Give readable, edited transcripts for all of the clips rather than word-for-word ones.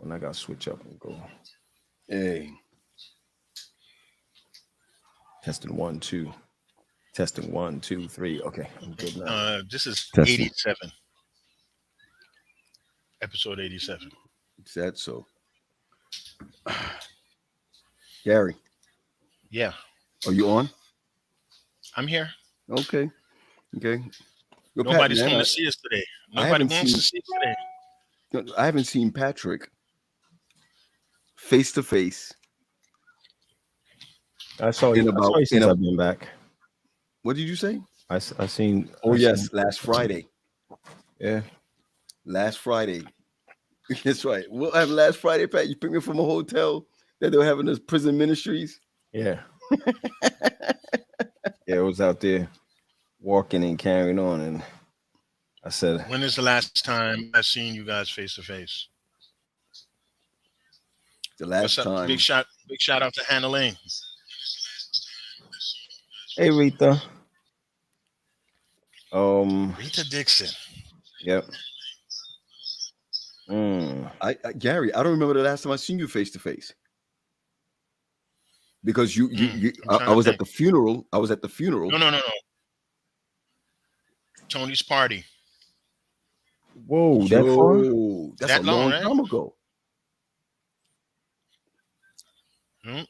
And I got to switch up and go. Hey, Testing one, two. Testing one, two, three. Okay, I'm good now. This is Testing. 87, episode 87. is that so? Gary, Yeah, are you on? I'm here. Okay. Okay. Yo, Pat, Nobody's man, coming to see us today. I Nobody haven't wants seen to see us today. I haven't seen Patrick face to face I saw in you. I saw about you in since a. I've been back. What did you say? I seen. Oh I seen. yes, last Friday. Yeah. Last Friday. That's right. What happened last Friday, Pat? You picked me from a hotel that they were having this prison ministries. Yeah. Yeah. I was out there walking and carrying on, and I said, When is the last time I've seen you guys face to face? The What's last up? time. Big shout out to Hannah Lane. "Hey, Rita." Rita Dixon. Yep. Gary, I don't remember the last time I seen you face to face. Because I'm I trying to was at think. the funeral. I was at the funeral. No. Tony's party. Whoa, that far? Yo, that's a That long, long right? time ago. Hmm?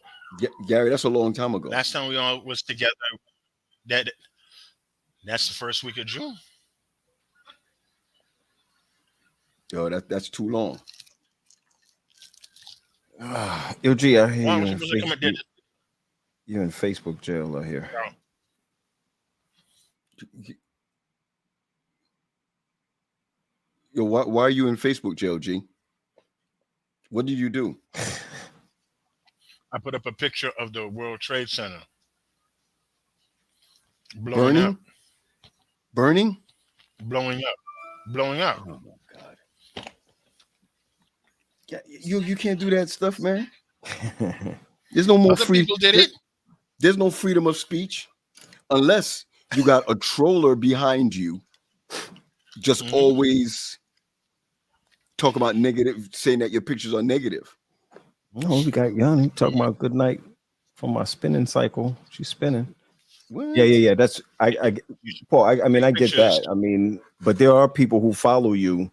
Gary, that's a long time ago. Last time we all was together. That that's the first week of June. Yo, that's too long. Yo, G, I hear Why you was in you supposed to come and did Facebook. You in Facebook jail out here. Yo, why are you in Facebook jail, G? What did you do? I put up a picture of the World Trade Center blowing Burning? up, Burning? blowing up, blowing up. Oh my god. Yeah, you can't do that stuff, man. There's no more Other people did it. There's no freedom of speech unless you got a troller behind you just Mhm. always talk about negative, saying that your pictures are negative. No, we got Yanni talking about good night from my spinning cycle. She's spinning. What? Yeah. That's Paul. I mean, I get Pictures. that. I mean, but there are people who follow you,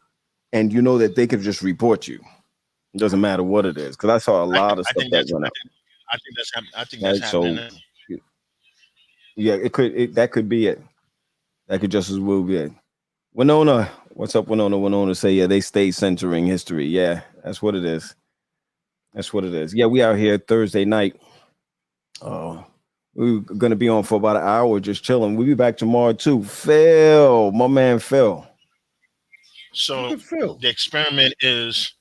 and you know that they could just report you. It doesn't matter what it is, because I saw a lot of I stuff think that that's. went out. I think that's Right, happening so now. yeah, that could be it. That could just as well be it. Winona, what's up, Winona? Winona say, yeah, they stay censoring history. Yeah, that's what it is. That's what it is. Yeah, we out here Thursday night. We're gonna be on for about an hour just chilling. We'll be back tomorrow too. Phil, my man Phil. So Look at Phil. the experiment is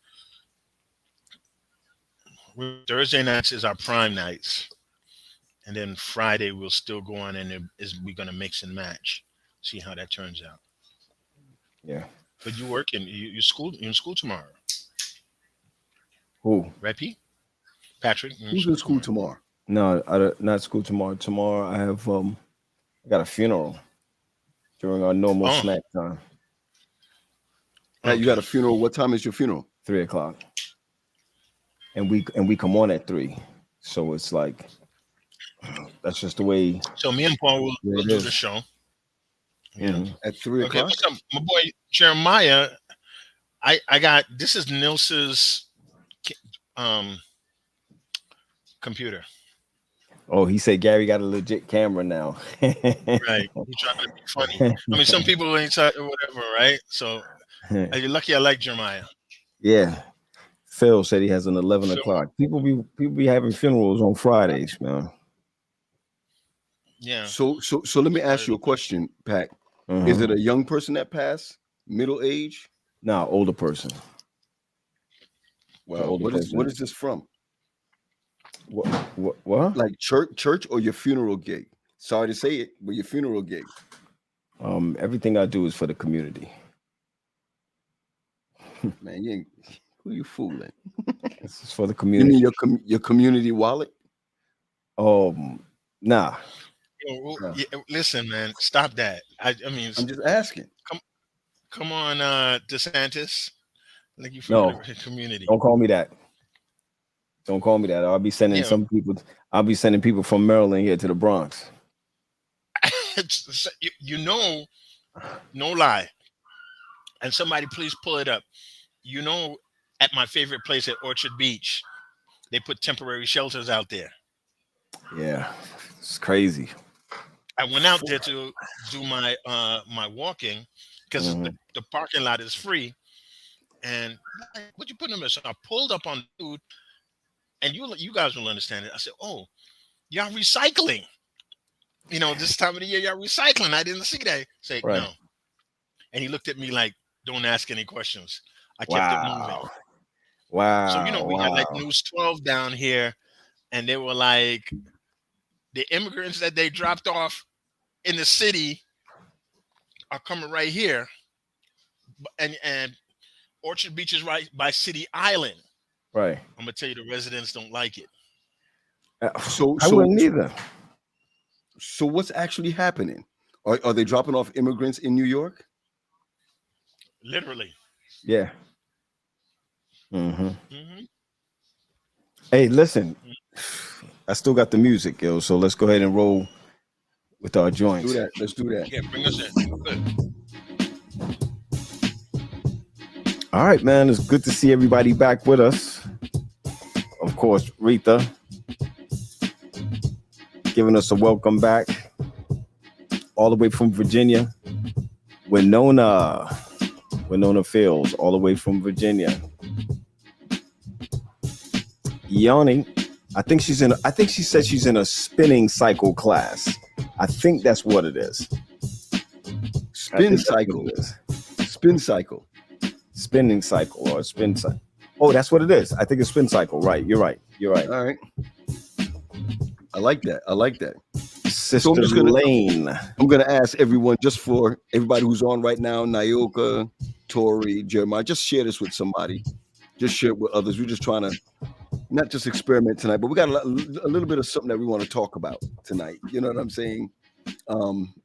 Thursday nights is our prime nights, and then Friday we'll still go on and we're gonna mix and match, see how that turns out. Yeah. But you working? You in school tomorrow, Who? right, P? Patrick, you in Who's in school school tomorrow? tomorrow? No, not school tomorrow. Tomorrow I have I got a funeral during our normal Oh, snack time, Pat, you got okay. a funeral. What time is your funeral? 3 o'clock, and we come on at 3. So it's like that's just the way So me and Paul will it do the is. show. Yeah. Mhm. At 3 Okay. o'clock? What's up, my boy Jeremiah? I got this is Nils's um computer. Oh, he said Gary got a legit camera now. Right. He trying to be funny. I mean, some people ain't or whatever, right? So you're lucky I like Jeremiah. Yeah. Phil said he has an 11 Phil, o'clock. People be having funerals on Fridays, man. yeah. So let me ask you a question, Pat. Is it a young person that passed? Middle age? No, older person. Well, Older what person. is this from? What? Like church or your funeral gig? Sorry to say it, but your funeral gig. Everything I do is for the community. Man, you ain't, who you fooling? This is for the You community. mean your community wallet? Nah. No. Listen, man, stop that. I mean, I'm just asking. come on, DeSantis. Like you from No, the community. don't call me that. Don't call me that. I'll be sending Yeah. I'll be sending people from Maryland here to the Bronx. No lie. And somebody please pull it up. At my favorite place at Orchard Beach, they put temporary shelters out there. Yeah, it's crazy. I went out there to do my walking because Mhm. the parking lot is free. And what you put in there? So I pulled up on the dude, and you guys will understand it. I said, "Oh, y'all recycling. This time of the year, y'all recycling. I didn't see that." Say Right. no. And he looked at me like, "Don't ask any questions." I kept it moving. Wow. So Wow. we got like Wow. News 12 down here, and they were like, the immigrants that they dropped off in the city are coming right here, and Orchard Beach is right by City Island. Right. I'm gonna tell you, the residents don't like it. So I wouldn't either. So what's actually happening? Are they dropping off immigrants in New York? Literally. Yeah. Mm-hmm. Mm-hmm. Hey, listen, I still got the music, yo. So let's go ahead and roll with our joints. Let's do that. Yeah, bring us in. Good. All right, man. It's good to see everybody back with us. Of course, Rita giving us a welcome back all the way from Virginia. Winona Fields, all the way from Virginia. Yawning. I think she said she's in a spinning cycle class. I think that's what it is. Spin cycle. Spin cycle. Spinning cycle or spin cycle. Oh, that's what it is. I think it's spin cycle. Right. You're right. All right. I like that. Sister So Lane. I'm gonna ask everyone, just for everybody who's on right now, Nyoka, Tori, Jeremiah, just share this with somebody. Just share it with others. We're just trying to not just experiment tonight, but we got a little bit of something that we want to talk about tonight. You know what I'm saying?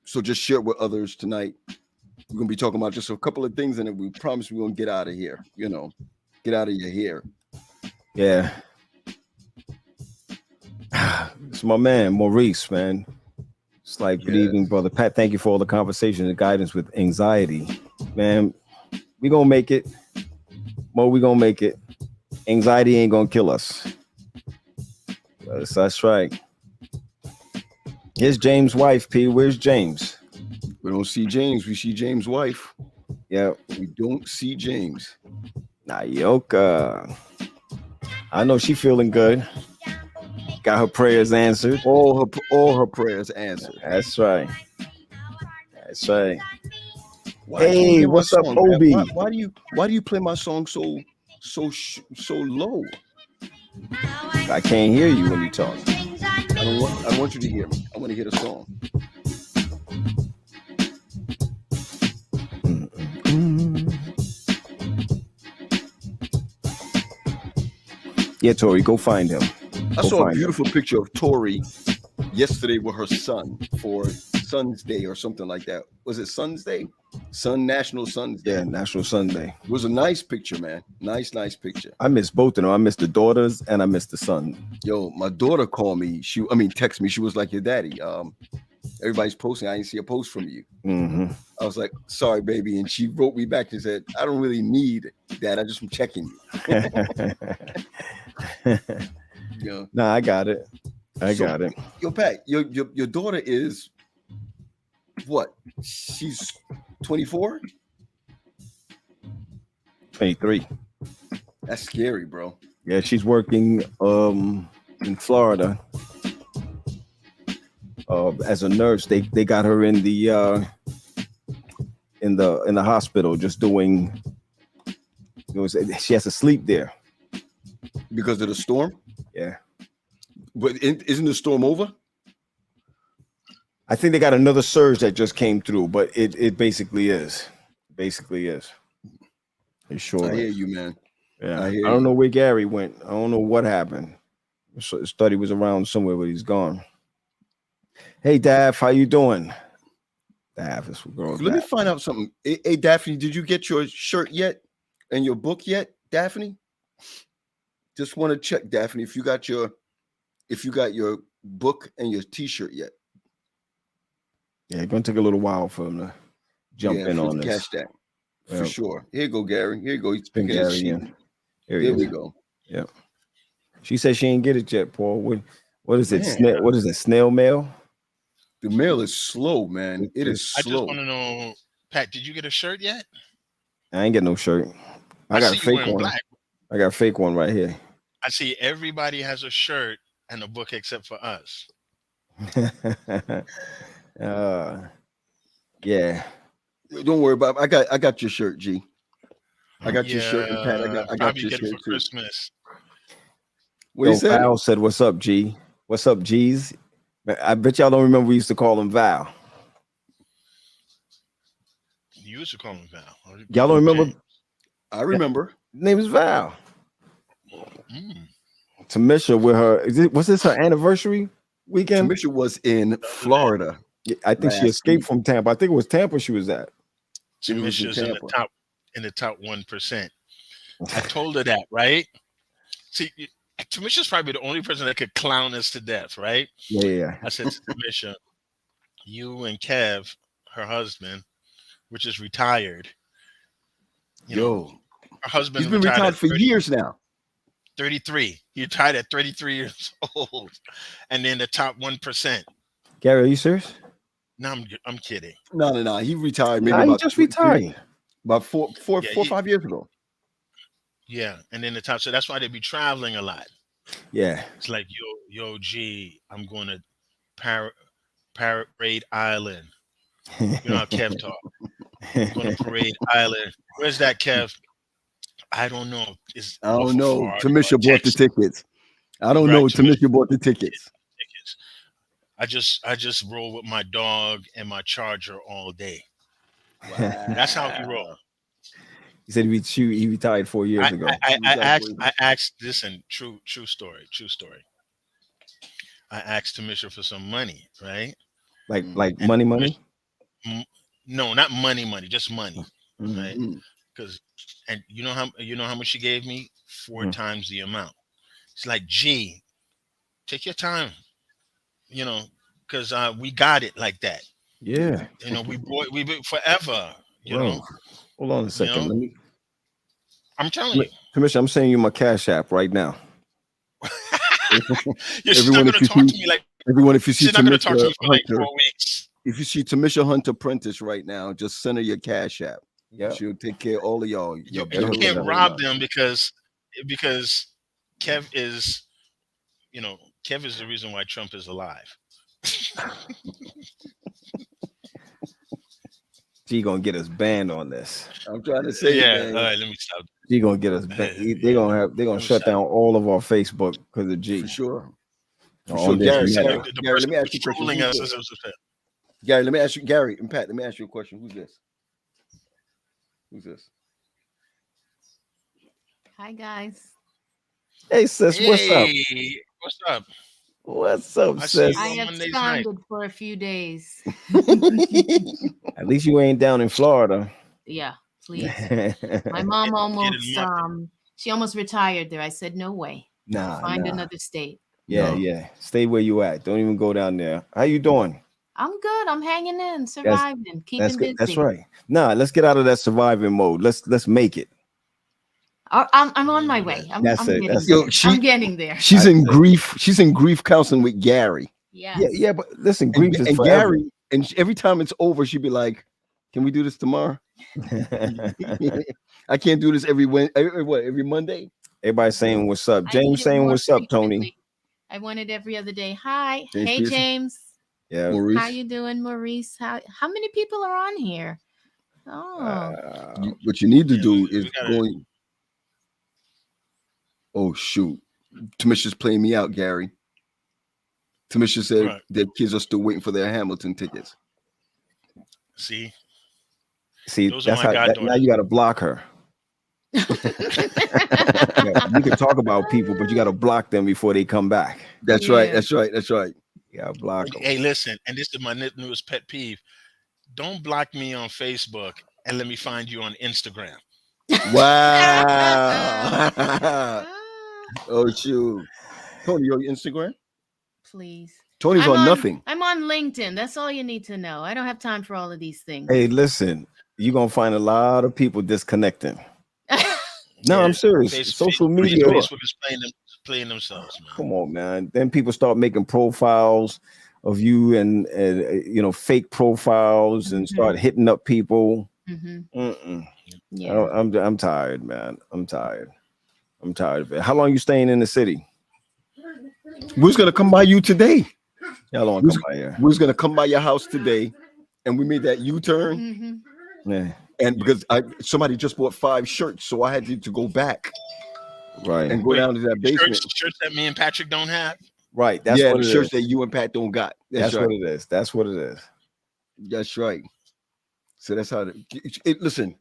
So just share it with others tonight. We're gonna be talking about just a couple of things, and then we promise we're gonna get out of here. Get out of your hair. Yeah. It's my man, Maurice, man. It's like, good evening, brother Pat. Thank you for all the conversation and guidance with anxiety. Man, we gonna make it. Mo, we gonna make it. Anxiety ain't gonna kill us. That's right. Here's James' wife, P. Where's James? We don't see James. We see James' wife. Yeah. We don't see James. Nyoka. I know she feeling good. Got her prayers answered. All her prayers answered. That's right. Why hey, what's up, song, Obi? Why do you play my song so low? I can't hear you when you talk. I don't want you to hear me. I want to hear the song. Yeah, Tori, go find him. I saw a beautiful picture of Tori yesterday with her son for Sun's Day or something like that. Was it Sun's Day? National Sun's Day. Yeah, National Sunday. It was a nice picture, man. Nice picture. I miss both of them. I miss the daughters and I miss the son. Yo, my daughter called me. Text me. She was like, your daddy. Everybody's posting. I didn't see a post from you. Mm-hmm. I was like, sorry, baby. And she wrote me back and said, I don't really need that. I just am checking you. Nah, I got it. I got it. Yo, Pat, your daughter is what? She's 24? 23. That's scary, bro. Yeah, she's working in Florida as a nurse. They got her in the hospital just doing. She has to sleep there because of the storm. Yeah, but isn't the storm over? I think they got another surge that just came through, but it basically is. Basically is. It sure. I hear you, man. Yeah, I don't know where Gary went. I don't know what happened. So his study was around somewhere, but he's gone. Hey, Daff, how you doing? Daff is girl. Let me find out something. Hey, Daphne, did you get your shirt yet? and your book yet, Daphne? Just want to check, Daphne, if you got your book and your T-shirt yet. Yeah, it's gonna take a little while for him to jump in for on to this. catch that for Yep. sure. Here you go, Gary. Here you go. He's Bring picking his Gary sheet. in. Here he There is. we go. Yep. She said she ain't get it yet, Paul. What is it? Man. What is it? Snail mail? The mail is slow, man. It is I just slow. want to know, Pat, did you get a shirt yet? I ain't get no shirt. I got a see you fake wearing one. black. I got a fake one right here. I see everybody has a shirt and a book except for us. Yeah. Don't worry about it. I got your shirt, G. I got your shirt, and Pat. I got your get shirt it for too. Christmas. What you said? Val said, "What's up, G? What's up, G's?" I bet y'all don't remember we used to call him Val. You used to call him Val. Y'all don't remember? James. I remember. His name is Val. Mm. Tamisha with her. Was this her anniversary weekend? Tamisha was in Florida. Yeah, I think she escaped from Tampa. I think it was Tampa she was at. Tamisha's in the top 1%. I told her that, right? See, Tamisha's probably the only person that could clown us to death, right? Yeah. I said to Tamisha, you and Kev, her husband, which is retired. Her husband. He's been retired for years now. 33. He retired at 33 years old, and then the top 1%. Gary, are you serious? No, I'm kidding. No. He retired maybe he about just retired. About 4 or 5 years ago. Yeah, and then the top. So that's why they be traveling a lot. Yeah. It's like, yo, G, I'm going to Parade Island. You know how Kev talk. I'm going to Parade Island. Where's that, Kev? I don't know. I don't know. Tamisha bought the tickets. I don't know. Tamisha bought the tickets. I just roll with my dog and my charger all day. Wow. That's how he roll. He said he retired 4 years ago. I asked. Listen, true story. I asked Tamisha for some money, right? Like money? No, not money, just money, Mm-hmm. right? Because you know how much she gave me? 4 times the amount. It's like, G, take your time, because we got it like that. Yeah. We forever. Hold on a second. I'm telling you. Tamisha, I'm sending you my Cash App right now. She's not going to talk to me like. Everyone, if you see she's not going to talk to me for like Hunter, 4 weeks. If you see Tamisha Hunter Prentice right now, just send her your Cash App. Yeah, she'll take care of all of y'all. You can't rob them because Kev is, Kev is the reason why Trump is alive. She gonna get us banned on this. I'm trying to say, man. All right, let me stop. She gonna get us banned. They're gonna shut down all of our Facebook because of G. For sure. Gary, let me ask you a question. Gary, let me ask you, Gary and Pat, let me ask you a question. Who's this? Hi, guys. Hey, sis, what's up? What's up? What's up, sis? I absconded for a few days. At least you ain't down in Florida. Yeah, please. My mom she almost retired there. I said, no way. Find another state. Yeah. Stay where you at. Don't even go down there. How you doing? I'm good. I'm hanging in, surviving, keeping busy. That's right. Let's get out of that surviving mode. Let's make it. I'm on my way. I'm getting there. She's in grief. She's in grief counseling with Gary. Yeah. But listen, grief is forever. Gary, and every time it's over, she'd be like, "Can we do this tomorrow?" I can't do this every Monday. Everybody's saying what's up. James saying what's up, Tony. I want it every other day. Hi, hey James. Yeah, Maurice. How you doing, Maurice? How many people are on here? What you need to do is going. Oh shoot! Tamisha's playing me out, Gary. Tamisha said their kids are still waiting for their Hamilton tickets. See, that's how. Now you got to block her. You can talk about people, but you got to block them before they come back. That's right. Yeah, block them. Hey, listen, and this is my newest pet peeve. Don't block me on Facebook and let me find you on Instagram. Wow. Oh shoot. Tony, your Instagram? Please. Tony's on nothing. I'm on LinkedIn. That's all you need to know. I don't have time for all of these things. Hey, listen, you're gonna find a lot of people disconnecting. No, I'm serious. Social media. Facebook is playing themselves, man. Come on, man. Then people start making profiles of you and fake profiles and start hitting up people. Yeah. I'm tired, man. I'm tired of it. How long you staying in the city? We're gonna come by you today. How long come by here? We're gonna come by your house today, and we made that U-turn. Yeah. And because somebody just bought 5 shirts, so I had to go back, right, and go down to that basement. Shirts that me and Patrick don't have. Right, that's what the shirts that you and Pat don't got. That's right. What it is. That's what it is. That's right. So that's how. Listen,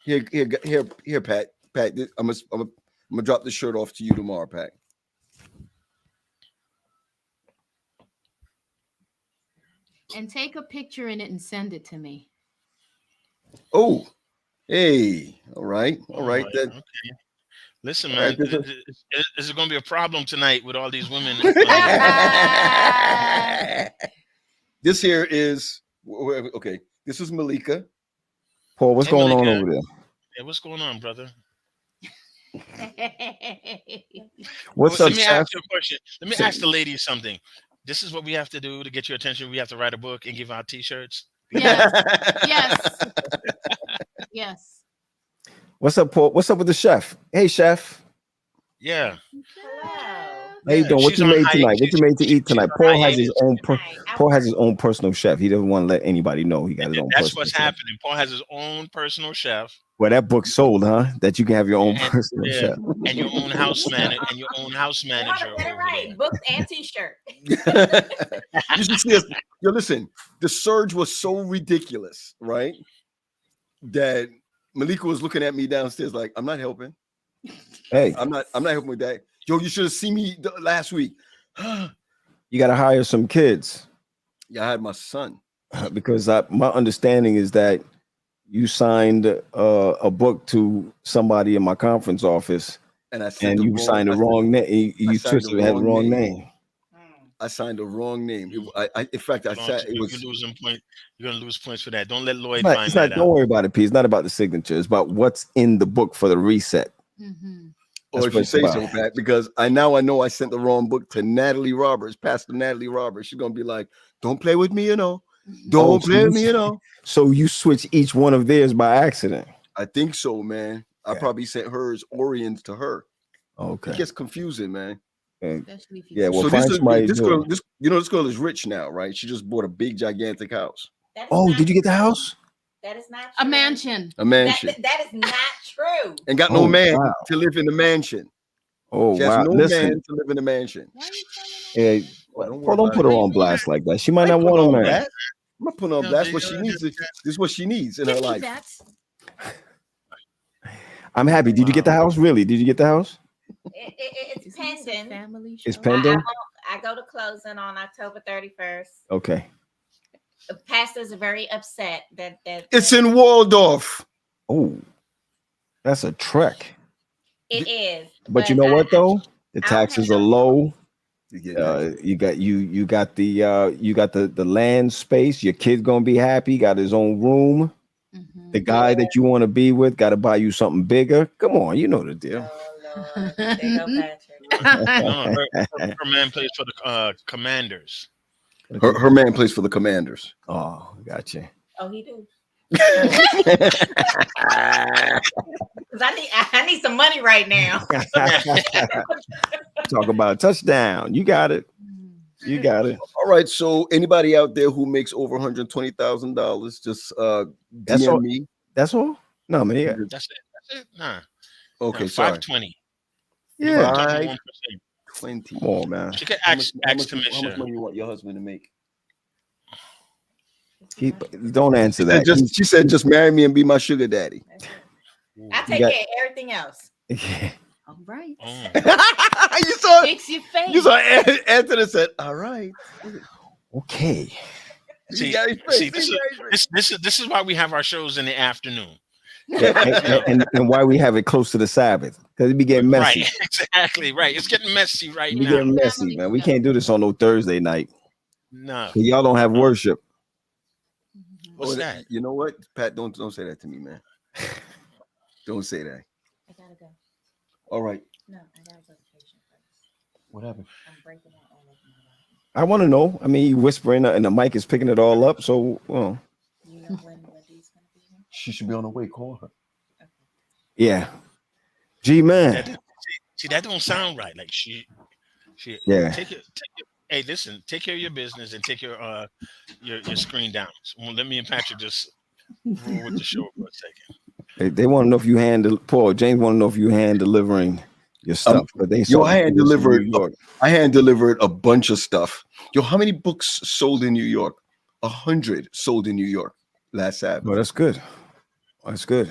here, Pat. Pat, I'm gonna drop the shirt off to you tomorrow, Pat. And take a picture in it and send it to me. Oh, hey, all right. Then. Okay. Listen, man, this is going to be a problem tonight with all these women. This here is okay. This is Malika. Paul, what's going on over there? Yeah, what's going on, brother? What's up? Let me ask you a question. Let me ask the ladies something. This is what we have to do to get your attention. We have to write a book and give out T-shirts. Yes. Yes. What's up, Paul? What's up with the chef? Hey, chef. Yeah. How you doing? What you made tonight? What you made to eat tonight? Paul has his own. Paul has his own personal chef. He doesn't want to let anybody know he got his own. That's what's happening. Paul has his own personal chef. Well, that book sold, huh? That you can have your own personal chef and your own house manager Right, books and T-shirt. You should see us. Yo, listen. The surge was so ridiculous, right? That Malika was looking at me downstairs like, I'm not helping. Hey, I'm not helping with that. Yo, you should have seen me last week. You got to hire some kids. Yeah, I had my son. Because my understanding is that you signed a book to somebody in my conference office, and you signed the wrong name. You twisted had the wrong name. I signed the wrong name. In fact, I said it was. You're gonna lose points for that. Don't let Lloyd find that out. Don't worry about it, P. It's not about the signature. It's about what's in the book for the reset. Or if you say so, Pat, because I know I sent the wrong book to Natalie Roberts, Pastor Natalie Roberts. She's gonna be like, "Don't play with me, Don't play with me, So you switch each one of theirs by accident. I think so, man. I probably sent hers Orions to her. Okay. It gets confusing, man. Yeah, well, so this girl is rich now, right? She just bought a big, gigantic house. Did you get the house? That is not true. A mansion. That is not true. And got no man to live in the mansion. Oh, she has no man to live in the mansion. Yeah, don't put her on blast like that. She might not want a man. I'm not putting on blast. What she needs. This is what she needs in her life. I'm happy. Did you get the house? Really? Did you get the house? It's pending. It's pending. I go to closing on October 31st. Okay. The pastors are very upset that it's in Waldorf. Oh, that's a trek. It is. But you know what though? The taxes are low. You got the land space. Your kid's gonna be happy. Got his own room. The guy that you want to be with got to buy you something bigger. Come on, you know the deal. Oh, Lord. There go Patrick. Her man plays for the Commanders. Her man plays for the Commanders. Oh, gotcha. Oh, he do. Because I need some money right now. Talk about touchdown. You got it. You got it. All right. So anybody out there who makes over $120,000, just DM me. That's all? No, man. Yeah. That's it. Nah. Okay. Sorry. 520. Yeah. 520. Come on, man. She can ask Commissioner. How much money you want your husband to make? Don't answer that. She said, just marry me and be my sugar daddy. I take care of everything else. All right. You saw fix your face. You saw Anthony said, all right. Okay. See, this is why we have our shows in the afternoon. and why we have it close to the Sabbath, because it be getting messy. Right, exactly right. It's getting messy right It now. be getting messy, man. We can't do this on no Thursday night. No, y'all don't have worship. What's that? You know what, Pat? Don't say that to me, man. Don't say that. I gotta go. All right. No, I gotta go to patient first. What happened? I'm breaking out all over my body. I want to know. I mean, you whispering and the mic is picking it all up. So, well, You know when Liddy's gonna be here? She should be on the way. Call her. Okay. yeah. G man. See, that don't sound right. Like she. Yeah. Take it. Hey, listen. Take care of your business and take your screen down. So let me and Patrick just roll with the show for a second. They want to know if you Paul James want to know if you hand delivering your stuff. But they I hand delivered a bunch of stuff. Yo, how many books sold in New York? 100 sold in New York last Sabbath. Well, that's good. That's good.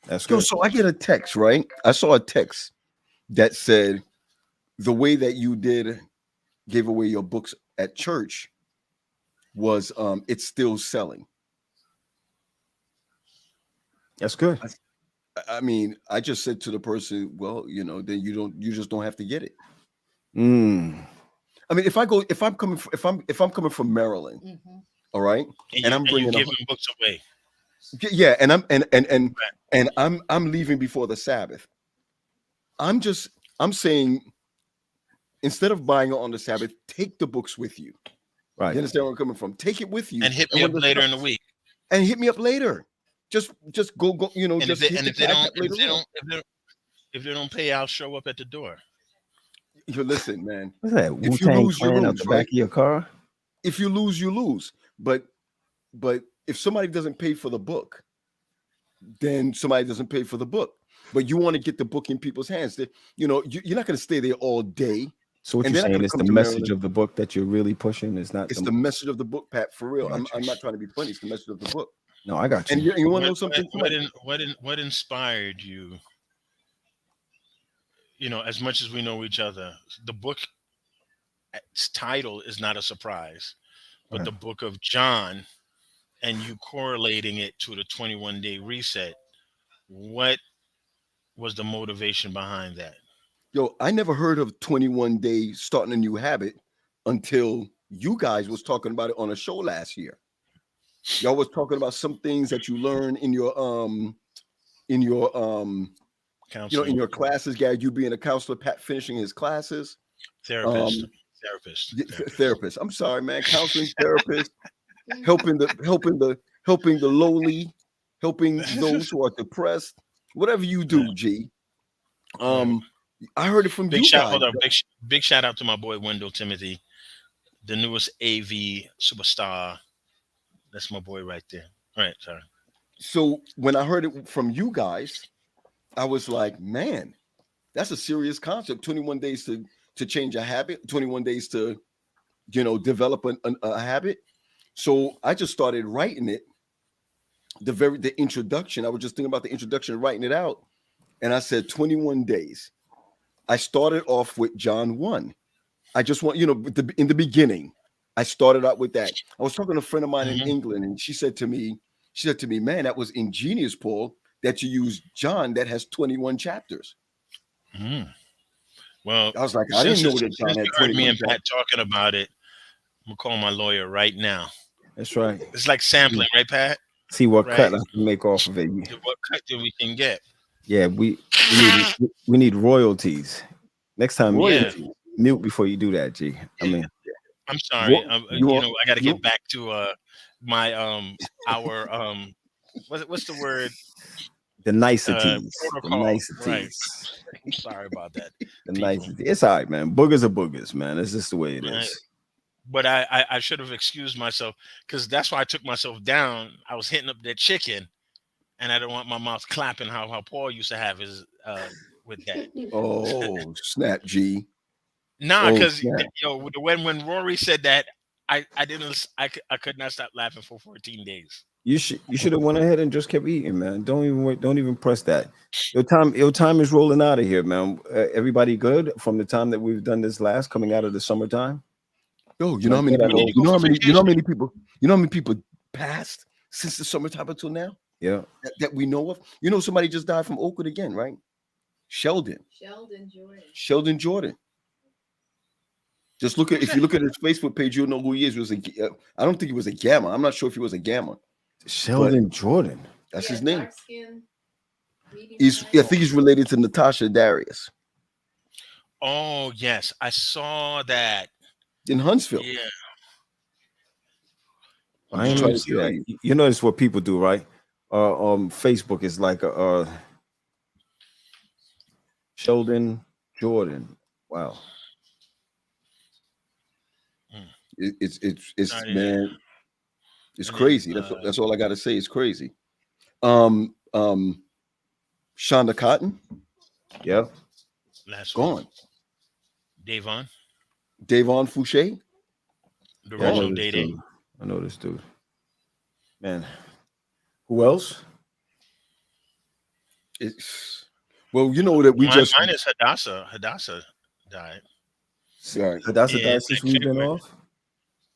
That's good. So I get a text, right? I saw a text that said the way that you gave away your books at church was it's still selling. That's good. I mean, I just said to the person, well, then you just don't have to get it. I mean, if I'm coming from Maryland, all right, and I'm bringing giving books away. Yeah, and I'm leaving before the Sabbath. I'm saying, instead of buying it on the Sabbath, take the books with you. Right. You understand where I'm coming from? Take it with you and hit me up later in the week. And hit me up later. Just go. And just if they don't pay, I'll show up at the door. You listen, man. What's that? If you lose, you lose. Out the back of your car. If you lose, you lose. But if somebody doesn't pay for the book, then somebody doesn't pay for the book. But you want to get the book in people's hands. You're not going to stay there all day. So what you're saying is the message of the book that you're really pushing is not. It's the message of the book, Pat. For real, I'm not trying to be funny. It's the message of the book. No, I got you. And you want to know something? What inspired you? As much as we know each other, the book's title is not a surprise, but the Book of John, and you correlating it to the 21-day reset. What was the motivation behind that? Yo, I never heard of 21 days starting a new habit until you guys was talking about it on a show last year. Y'all was talking about some things that you learn in your in your classes, Gary. You being a counselor, Pat finishing his classes. Therapist. I'm sorry, man. Counseling therapist, helping the lowly, helping those who are depressed. Whatever you do, G. I heard it from you guys. Big shout out to my boy Wendell Timothy, the newest AV superstar. That's my boy right there. All right, sorry. So when I heard it from you guys, I was like, man, that's a serious concept. 21 days to change a habit, 21 days to, develop a habit. So I just started writing it. The introduction, I was just thinking about the introduction, writing it out. And I said 21 days. I started off with John 1. I just want, in the beginning, I started out with that. I was talking to a friend of mine in England, and she said to me, man, that was ingenious, Paul, that you use John that has 21 chapters. Well, I was like, I didn't know that John had 21 me and chapters. Pat talking about it. I'm gonna call my lawyer right now. That's right. It's like sampling, right, Pat? See what cut I can make off of it. What cut do we can get? Yeah, we need royalties. Next time, mute before you do that, G. I mean, I'm sorry. I got to get back to my our what's the word? The niceties. The niceties. Right. I'm sorry about that. The niceties. It's all right, man. Boogers are boogers, man. It's just the way it is. But I should have excused myself, because that's why I took myself down. I was hitting up that chicken, and I don't want my mouth clapping how Paul used to have his with that. Oh, snap, G. Nah, because when Rory said that, I could not stop laughing for 14 days. You should have went ahead and just kept eating, man. Don't even press that. Your time is rolling out of here, man. Everybody good from the time that we've done this last, coming out of the summertime? Yo, you know how many people passed since the summertime until now? Yeah. that we know of. You know, somebody just died from Oakwood again, right? Sheldon Jordan. Just look at, if you look at his Facebook page, you'll know who he is. He was I don't think he was a Gamma. I'm not sure if he was a Gamma. Sheldon Jordan. That's his name. I He's think he's related to Natasha Darius Oh yes, I saw that in Huntsville. Yeah. I ain't even see that. You notice what people do, right? Facebook is like Sheldon Jordan. Wow. It's man, it's crazy. That's all I got to say. It's crazy. Shonda Cotton. Yeah. Last gone. Davon Fouché. The original Day. I know this dude. Man. Who else? Well, you know that we Mine is Hadassah. Hadassah died. Sorry. Hadassah died since we've been off?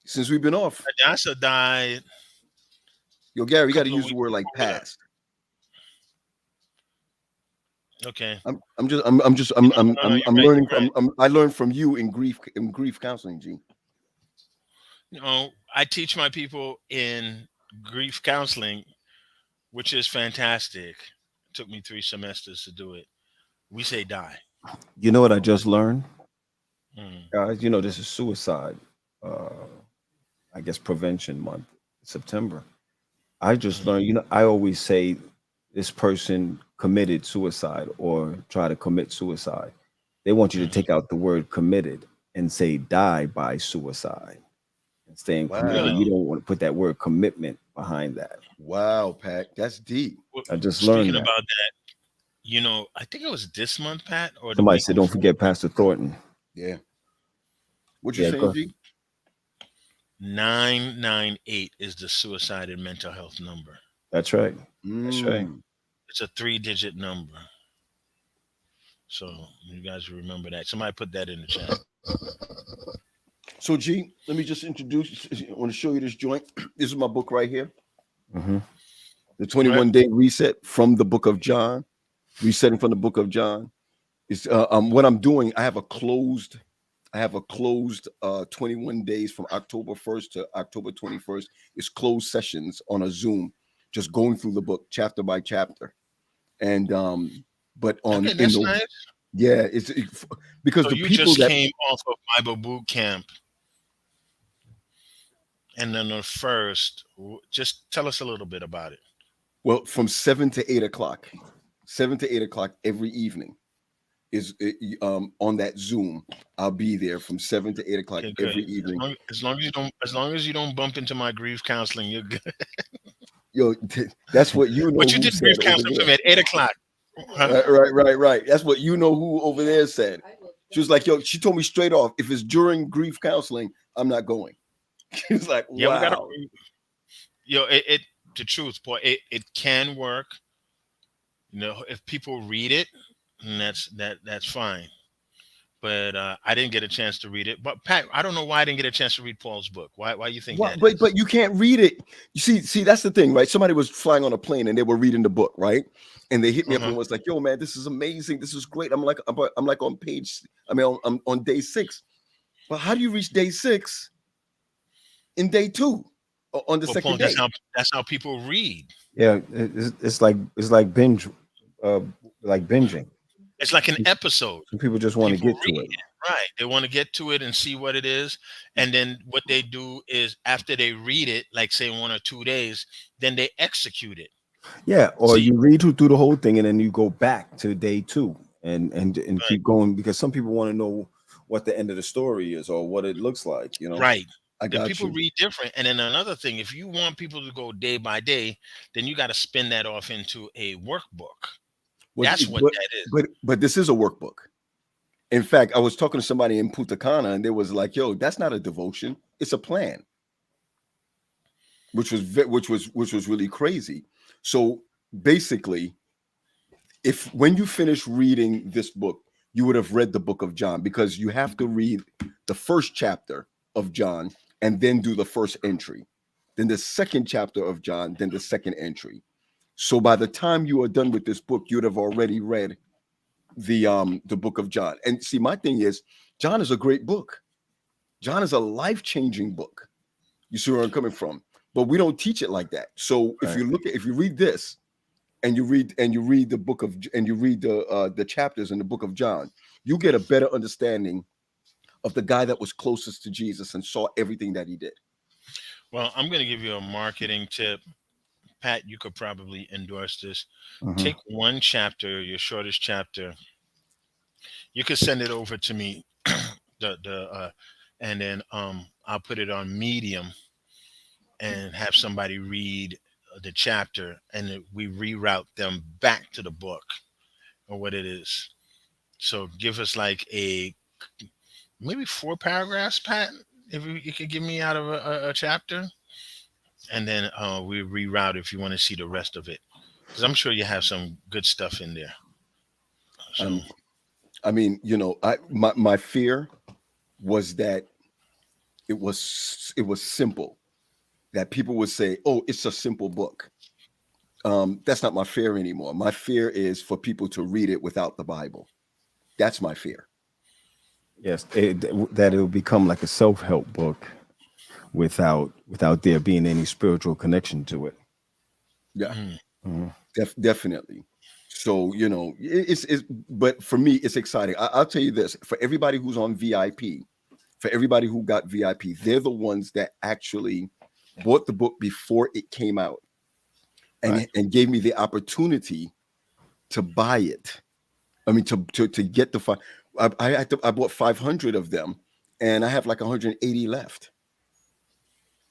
Since we've been off. Hadassah died. Yo, Gary, you got to use the word like past. Okay. I'm learning from I learned from you in grief counseling, G. You know, I teach my people in grief counseling, which is fantastic. It took me 3 semesters to do it. We say die. You know what I just learned? Guys, you know, this is suicide. I guess prevention month, September. I just learned, you know, I always say this person committed suicide or try to commit suicide. They want you to take out the word committed and say die by suicide. And staying committed. You don't want to put that word commitment behind that. Wow, Pat, that's deep. I just learned Speaking about that, you know, I think it was this month, Pat, or somebody said, don't forget Pastor Thornton. Yeah. What you saying, G? 998 is the suicide and mental health number. That's right. That's right. It's a 3-digit number. So you guys remember that. Somebody put that in the chat. So G, let me just introduce. I want to show you this joint. This is my book right here. The 21-day reset from the book of John. Resetting from the book of John. It's what I'm doing. I have a closed 21 days from October 1st to October 21st. It's closed sessions on a Zoom, just going through the book chapter by chapter. And but on that's nice. Yeah, it's because so the you people just that came off of Bible boot camp. And then the first, just tell us a little bit about it. Well, from 7 to 8 o'clock, 7 to 8 o'clock every evening is on that Zoom. I'll be there from 7 to 8 o'clock every evening. As long as you don't bump into my grief counseling, you're good. Yo, that's what you know. But you did grief counseling for me at 8 o'clock. Huh? Right. That's what you know who over there said. She was like, yo, she told me straight off, if it's during grief counseling, I'm not going. She was like, wow. Yeah, the truth, boy, it can work. You know, if people read it, and that's fine. But I didn't get a chance to read it. But Pat, I don't know why I didn't get a chance to read Paul's book. Why you think that? But you can't read it. You see, that's the thing, right? Somebody was flying on a plane and they were reading the book, right? And they hit me up and was like, "Yo, man, this is amazing. This is great." I'm like on page. I'm on day 6. But how do you reach day 6 in day 2 on the second day? That's how people read. Yeah, it's like binge, like binging. It's like an episode. Some people just want to get to it. Right. They want to get to it and see what it is. And then what they do is after they read it, like say 1 or 2 days, then they execute it. Yeah. Or you read through the whole thing and then you go back to day 2 and keep going, because some people want to know what the end of the story is or what it looks like, you know? Right. I got people you. read different. And then another thing, if you want people to go day by day, then you got to spin that off into a workbook. That's what that is. But this is a workbook. In fact, I was talking to somebody in Punta Cana and they was like, yo, that's not a devotion. It's a plan. Which was really crazy. So basically, when you finish reading this book, you would have read the book of John, because you have to read the first chapter of John and then do the first entry. Then the second chapter of John, then the second entry. So by the time you are done with this book, you'd have already read the book of John. And see, my thing is, John is a great book. John is a life-changing book. You see where I'm coming from? But we don't teach it like that. So if you read this, and you read the book of, and you read the chapters in the book of John, you get a better understanding of the guy that was closest to Jesus and saw everything that he did. Well, I'm going to give you a marketing tip. Pat, you could probably endorse this. Mhm. Take one chapter, your shortest chapter. You could send it over to me, and then I'll put it on Medium and have somebody read the chapter, and we reroute them back to the book or what it is. So give us like maybe 4 paragraphs, Pat, if you could give me out of a chapter, and then we reroute if you want to see the rest of it, because I'm sure you have some good stuff in there. So I mean, my fear was that it was simple, that people would say, "Oh, it's a simple book." That's not my fear anymore. My fear is for people to read it without the Bible. That's my fear. Yes, that it will become like a self-help book without there being any spiritual connection to it. Yeah, Mhm. definitely. So it's but for me, it's exciting. I'll tell you this: for everybody who's on VIP, for everybody who got VIP, they're the ones that actually bought the book before it came out, and gave me the opportunity to buy it. I mean, to get the five. I bought 500 of them, and I have like 180 left.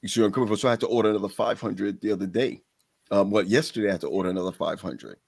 You see what I'm coming from? So I had to order another 500 the other day. Yesterday I had to order another 500.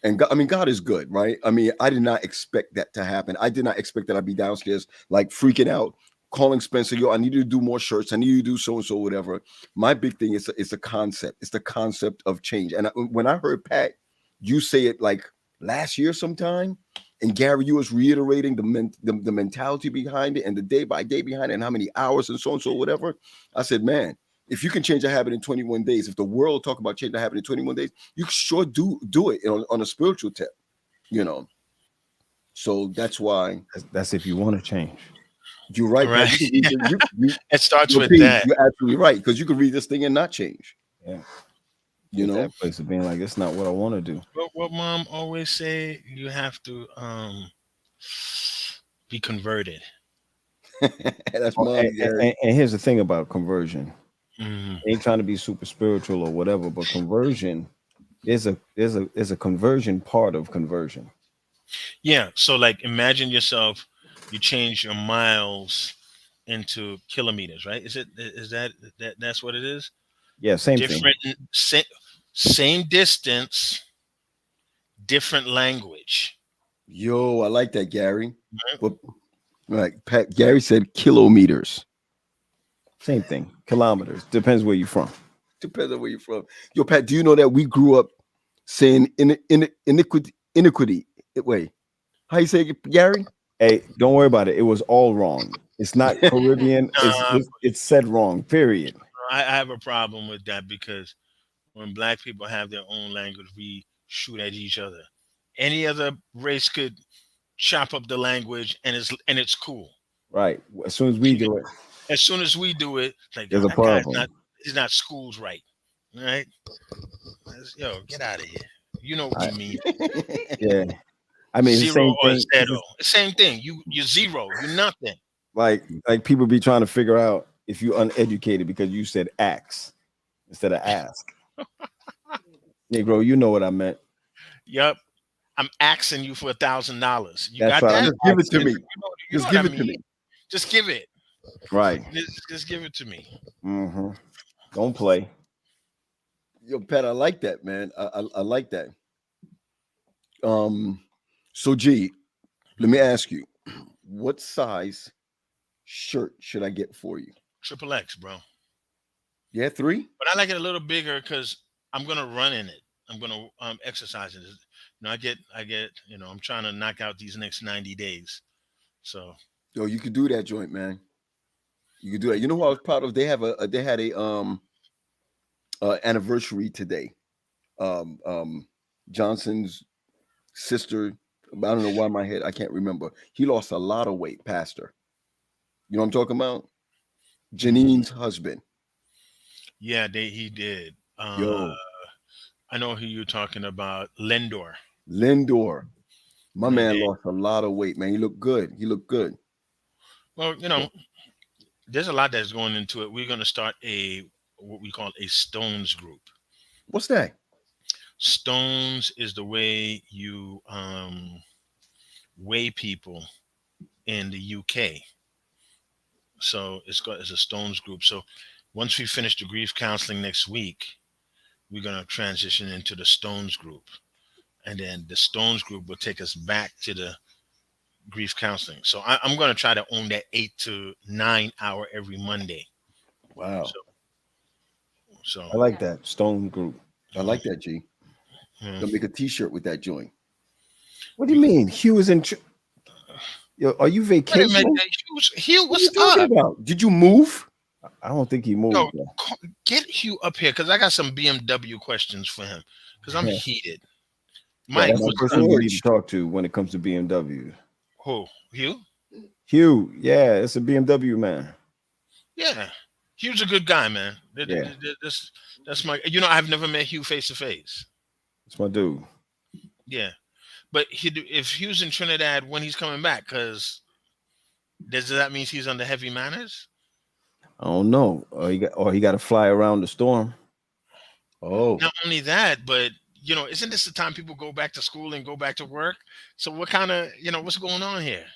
And God, I mean, God is good, right? I mean, I did not expect that to happen. I did not expect that I'd be downstairs like freaking out, calling Spencer, "Yo, I need you to do more shirts. I need you to do so and so, whatever." My big thing is a concept. It's the concept of change. And when I heard Pat, you say it like last year sometime, and Gary, you was reiterating the mentality behind it and the day by day behind it and how many hours and so whatever. I said, man, if you can change a habit in 21 days, if the world talk about changing a habit in 21 days, you sure do it on a spiritual tip, So that's why. That's if you want to change. You're right, right. Pat. It starts with Pete, that. you're absolutely right, because you can read this thing and not change. Yeah. You know, that place of being like, it's not what I want to do. But what Mom always say, you have to be converted. that's Mom, Gary. And here's the thing about conversion. Mhm. Ain't trying to be super spiritual or whatever, but conversion is a conversion part of conversion. Yeah. So like imagine yourself, you change your miles into kilometers, right? Is that's what it is? Yeah, same thing. Different same distance, different language. Yo, I like that, Gary. Right? But right, Pat. Gary said kilometers. Same thing. Kilometers. Depends where you're from. Depends on where you're from. Yo, Pat, do you know that we grew up saying iniquity? Wait, how you say it, Gary? Hey, don't worry about it. It was all wrong. It's not Caribbean. It's said wrong. Period. I have a problem with that because when black people have their own language, we shoot at each other. Any other race could chop up the language and it's cool. Right. As soon as we do it, As soon as we do it, like there's a that guy's problem. he's not school's right. Right? Yo, get out of here. You know what we mean. Yeah. I mean, it's the Zero same or thing. zero. Same thing. You're zero. You're nothing. Like people be trying to figure out if you're uneducated because you said ask instead of ask. Negro, you know what I meant. Yup. I'm asking you for $1,000. You That's got right. that? Just give it to me. You Just know give what it I to mean. me. Just give it. Right. Just give it to me. Mm-hmm. Don't play. Yo, Pat, I like that, man. I like that. So G, let me ask you, what size shirt should I get for you? Triple X, bro. Yeah, 3? But I like it a little bigger because I'm gonna run in it. I'm gonna exercise in it. I get. I'm trying to knock out these next 90 days. So Yo, you could do that joint, man. You could do that. You know who I was proud of? They had a anniversary today. Johnson's sister. I don't know why my head, I can't remember. He lost a lot of weight, Pastor. You know what I'm talking about? Janine's husband. Yeah, he did. Yo, I know who you're talking about, Lindor. My He man did. lost a lot of weight, man. He looked good. Well, there's a lot that's going into it. We're going to start what we call a Stones group. What's that? Stones is the way you weigh people in the UK. So it's a Stones group. So once we finish the grief counseling next week, we're going to transition into the Stones group. And then the Stones group will take us back to the grief counseling. So I'm going to try to own that 8 to 9 hour every Monday. Wow. So I like that Stone group. I like that, G. Yeah. Gonna make a T-shirt with that joint. What do you mean? Hugh is in. Yo, are you vacationing? Hugh, What are you what's talking up? about? Did you move? I don't think he moved. Yo, get Hugh up here because I got some BMW questions for him because I'm heated. Mike, that's the person you need to talk to when it comes to BMW. Who? Hugh? Hugh, yeah, it's a BMW man. Yeah, Hugh's a good guy, man. Yeah. That's my. I've never met Hugh face to face. That's my dude. Yeah, but if Hugh's in Trinidad when he's coming back, because does that mean he's under heavy manners? I don't know. Or he got to fly around the storm. Oh, not only that, but isn't this the time people go back to school and go back to work? So what kind of what's going on here?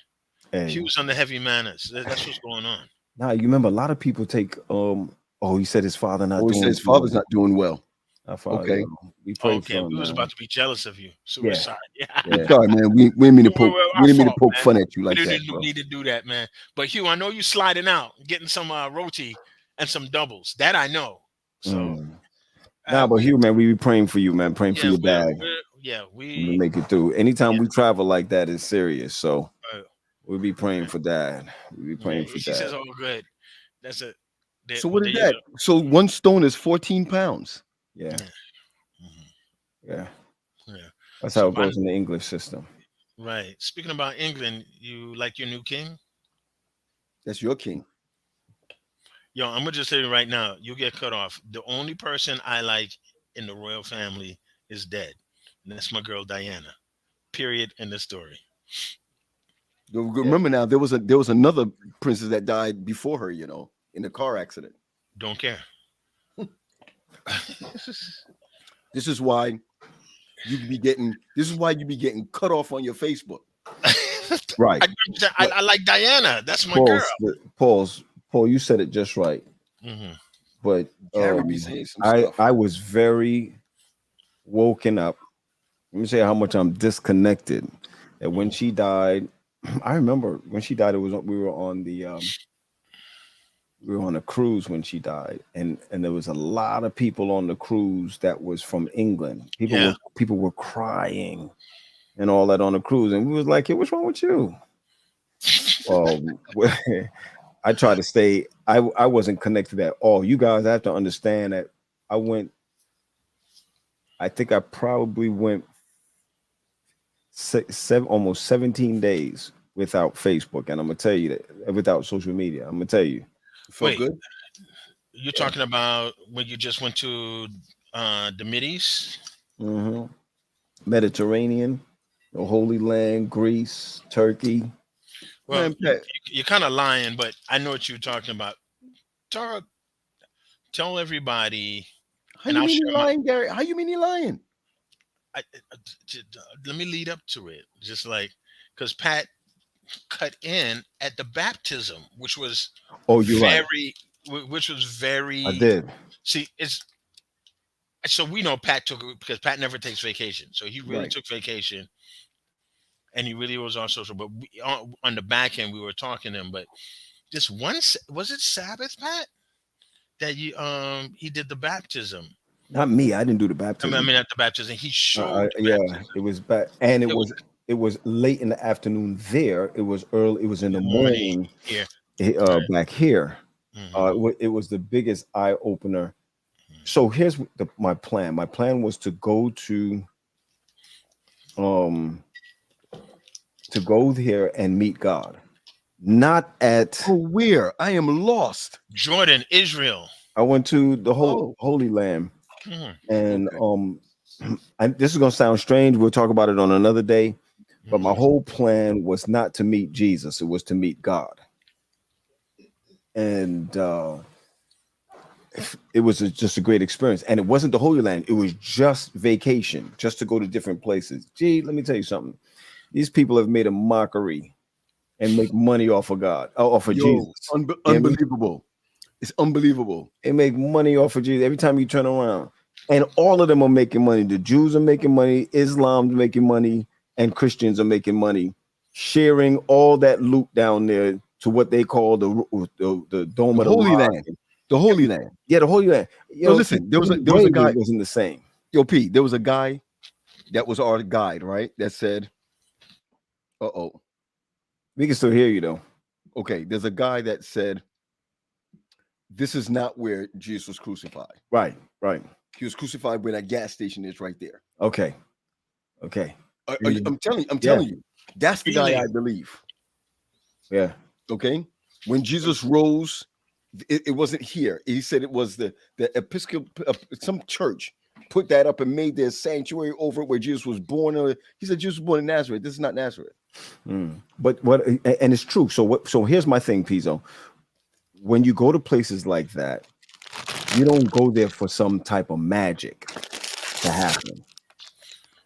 Hey. Hugh's under heavy manners. That's what's going on. Nah, you remember a lot of people take. He said his father not. he doing said his father's not doing well. Okay, we prayed for him. We was about to be jealous of you. Suicide. Yeah. Sorry, man. We didn't mean to poke. We didn't mean to poke fun at you like that. We need to do that, man. But Hugh, I know you sliding out, getting some roti and some doubles. That I know. So. But Hugh, man, we be praying for you, man. Praying for your dad. We make it through. Anytime we travel like that, it's serious. So we'll be praying for dad. We'll be praying for dad. She says, "Oh, good. That's it." So what is that? So one stone is 14 pounds. Yeah. Yeah. That's how it goes in the English system. Right. Speaking about England, you like your new king? That's your king. Yo, I'm gonna just say right now, you get cut off. The only person I like in the royal family is dead, and that's my girl Diana. Period. In the story. Remember now, there was another princess that died before her. In a car accident. Don't care. This is why you be getting cut off on your Facebook. Right. I like Diana. That's my girl. Paul, you said it just right. Mm-hmm. But saying some stuff. I was very woken up. Let me say how much I'm disconnected. And when she died, I remember when she died, we were on a cruise when she died, and there was a lot of people on the cruise that was from England. People were crying and all that on the cruise, and we was like, "Hey, what's wrong with you?" I tried to stay. I wasn't connected at all. You guys have to understand that I think I probably went almost 17 days without Facebook, and I'm gonna tell you that without social media. I'm gonna tell you. Felt good. You're talking about when you just went to the Mideast? Mm-hmm. Mediterranean, the Holy Land, Greece, Turkey. Well, you're kind of lying, but I know what you're talking about. Tell everybody. How you mean you're lying, Gary? How you mean you're lying? Let me lead up to it. Just like, because Pat cut in at the baptism, which was which was very. I did. See, so we know Pat took it because Pat never takes vacation, so he really took vacation, and he really was on social. But on the back end, we were talking to him. But just once, was it Sabbath, Pat, that he did the baptism? Not me. I didn't do the baptism. I mean, at the baptism, he showed. It was back, and it was late in the afternoon there. It was early. It was in the morning here. Back here. Mm-hmm. It was the biggest eye opener So here's my plan. My plan was to go there and meet God. Not at where? I am lost. Jordan, Israel. I went to the Holy Land. And this is gonna sound strange. We'll talk about it on another day. But my whole plan was not to meet Jesus, it was to meet God. And it was just a great experience. And it wasn't the Holy Land, it was just vacation, just to go to different places. Gee, let me tell you something. These people have made a mockery and make money off of God, off of Jesus. Unbelievable. It's unbelievable. They make money off of Jesus every time you turn around. And all of them are making money. The Jews are making money, Islam's making money, and Christians are making money, sharing all that loot down there to what they call the Dome of the Holy Land. The Holy Land. Yeah, the Holy Land. So listen, there was a guy. Wasn't the same. Yo, P, there was a guy that was our guide, right? That said, we can still hear you though. Okay, there's a guy that said, this is not where Jesus was crucified. Right. He was crucified where that gas station is right there. Okay. I'm telling you, that's the guy I believe. Yeah. Okay. When Jesus rose, it wasn't here. He said it was the Episcopal, some church put that up and made their sanctuary over it where Jesus was born. He said Jesus was born in Nazareth. This is not Nazareth. But what, and it's true. So here's my thing, Pizzo. When you go to places like that, you don't go there for some type of magic to happen.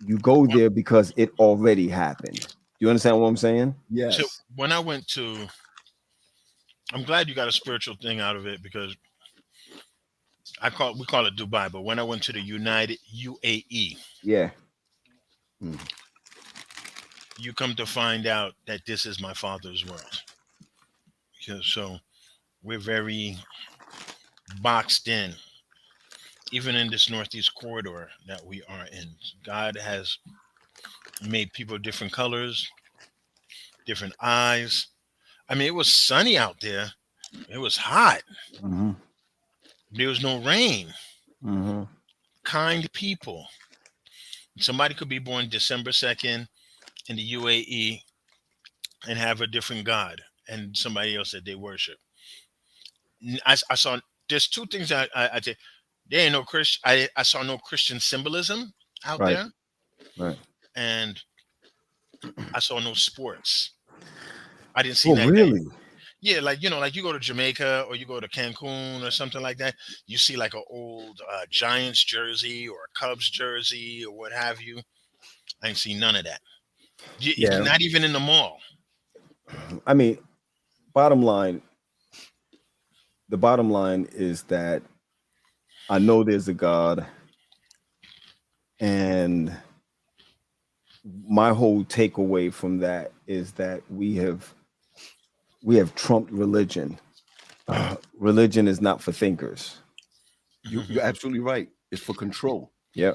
You go there because it already happened. You understand what I'm saying? Yes. So when I went to, I'm glad you got a spiritual thing out of it, because we call it Dubai, but when I went to the UAE, yeah, you come to find out that this is my father's world. So we're very boxed in, even in this Northeast corridor that we are in. God has made people different colors, different eyes. I mean, it was sunny out there. It was hot. There was no rain. Kind people. Somebody could be born December 2nd in the UAE and have a different God, and somebody else that they worship. I saw, there's two things that I did. There ain't no Christian. I saw no Christian symbolism out there. Right. And I saw no sports. I didn't see that. Really? Yeah, like you go to Jamaica or you go to Cancun or something like that. You see like an old Giants jersey or a Cubs jersey or what have you. I didn't see none of that. Not even in the mall. I mean, the bottom line is that I know there's a God, and my whole takeaway from that is that we have trumped religion. Religion is not for thinkers. You're absolutely right. It's for control. Yeah,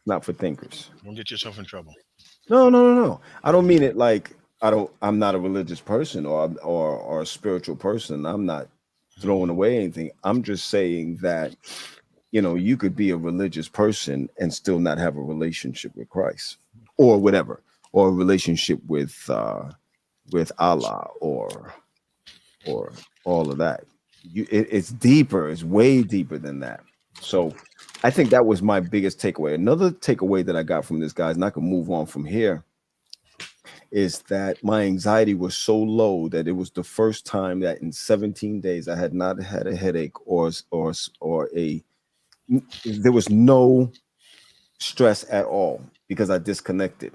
not for thinkers. Don't get yourself in trouble. No. I don't mean it like I'm not a religious person or a spiritual person. I'm not throwing away anything. I'm just saying that, you could be a religious person and still not have a relationship with Christ or whatever, or a relationship with Allah or all of that. It's deeper. It's way deeper than that. So I think that was my biggest takeaway. Another takeaway that I got from this, guys, and I can move on from here, is that my anxiety was so low that it was the first time that in 17 days I had not had a headache or there was no stress at all because I disconnected.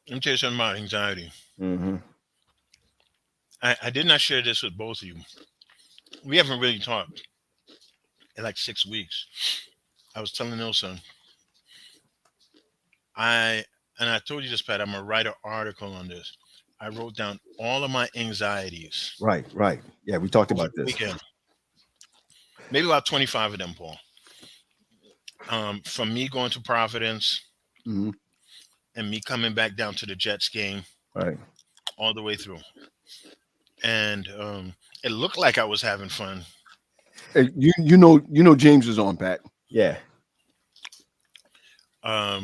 Let me tell you something about anxiety. I did not share this with both of you. We haven't really talked in like 6 weeks. I was telling Ilsa, and I told you this, Pat, I'm going to write an article on this. I wrote down all of my anxieties. Right. Yeah, we talked about this. Weekend. Maybe about 25 of them, Paul. From me going to Providence and me coming back down to the Jets game. Right. All the way through. And it looked like I was having fun. Hey, you know James is on, Pat. Yeah. By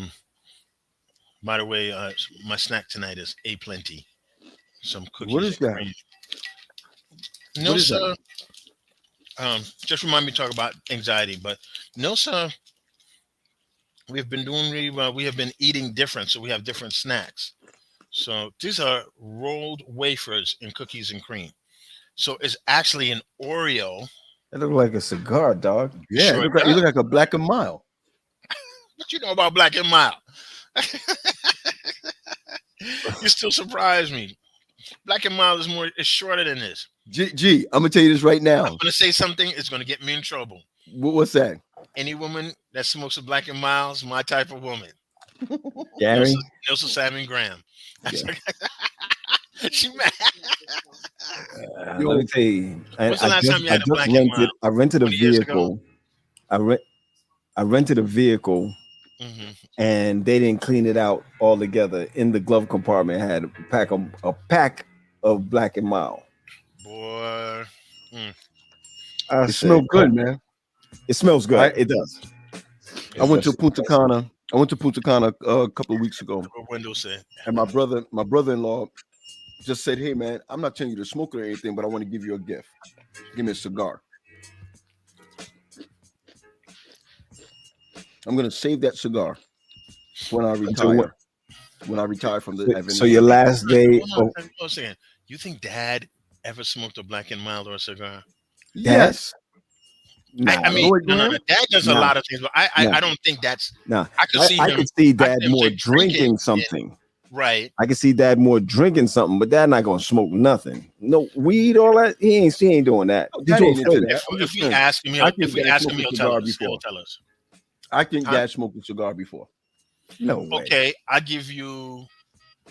the way, my snack tonight is A-Plenty. Some cookies. What is and that? cream. No, What is sir. Just remind me to talk about anxiety, but no, sir. We've been doing really well. We have been eating different, so we have different snacks. So these are rolled wafers and cookies and cream. So it's actually an Oreo. That look like a cigar, dog. Yeah, Sure you look like a Black and Mild. What you know about Black and Mild? You still surprise me. Black and Mild is shorter than this. G, I'm gonna tell you this right now. I'm gonna say something. It's gonna get me in trouble. What's that? Any woman that smokes a Black and Mild is my type of woman. Gary. Nelson Salmon Graham. Yeah. She mad. Let me tell you. When's the last time you had a Black and Mild? I rented a 20 years ago? vehicle. I rented a vehicle, and they didn't clean it out all together. In the glove compartment, I had a pack of Black and Mild. Boy, It smells good, man. It smells good. It does. I went to Punta Cana. A couple of weeks ago. what Wendell said. And my brother-in-law just said, "Hey, man, I'm not telling you to smoke it or anything, but I want to give you a gift. Give me a cigar. I'm gonna save that cigar when I retire. When I retire from the So your last day. Hold on a second. You think Dad ever smoked a Black and Mild or a cigar? Yes. I mean, no. Dad does a lot of things, but I don't think that's. No, I could see Dad more drinking something. Right. I can see Dad more drinking something, but Dad not gonna smoke nothing. No weed, all that. He ain't doing that. If we ask him, he'll tell us. I think Dad smoked a cigar before. No way. Okay, I give you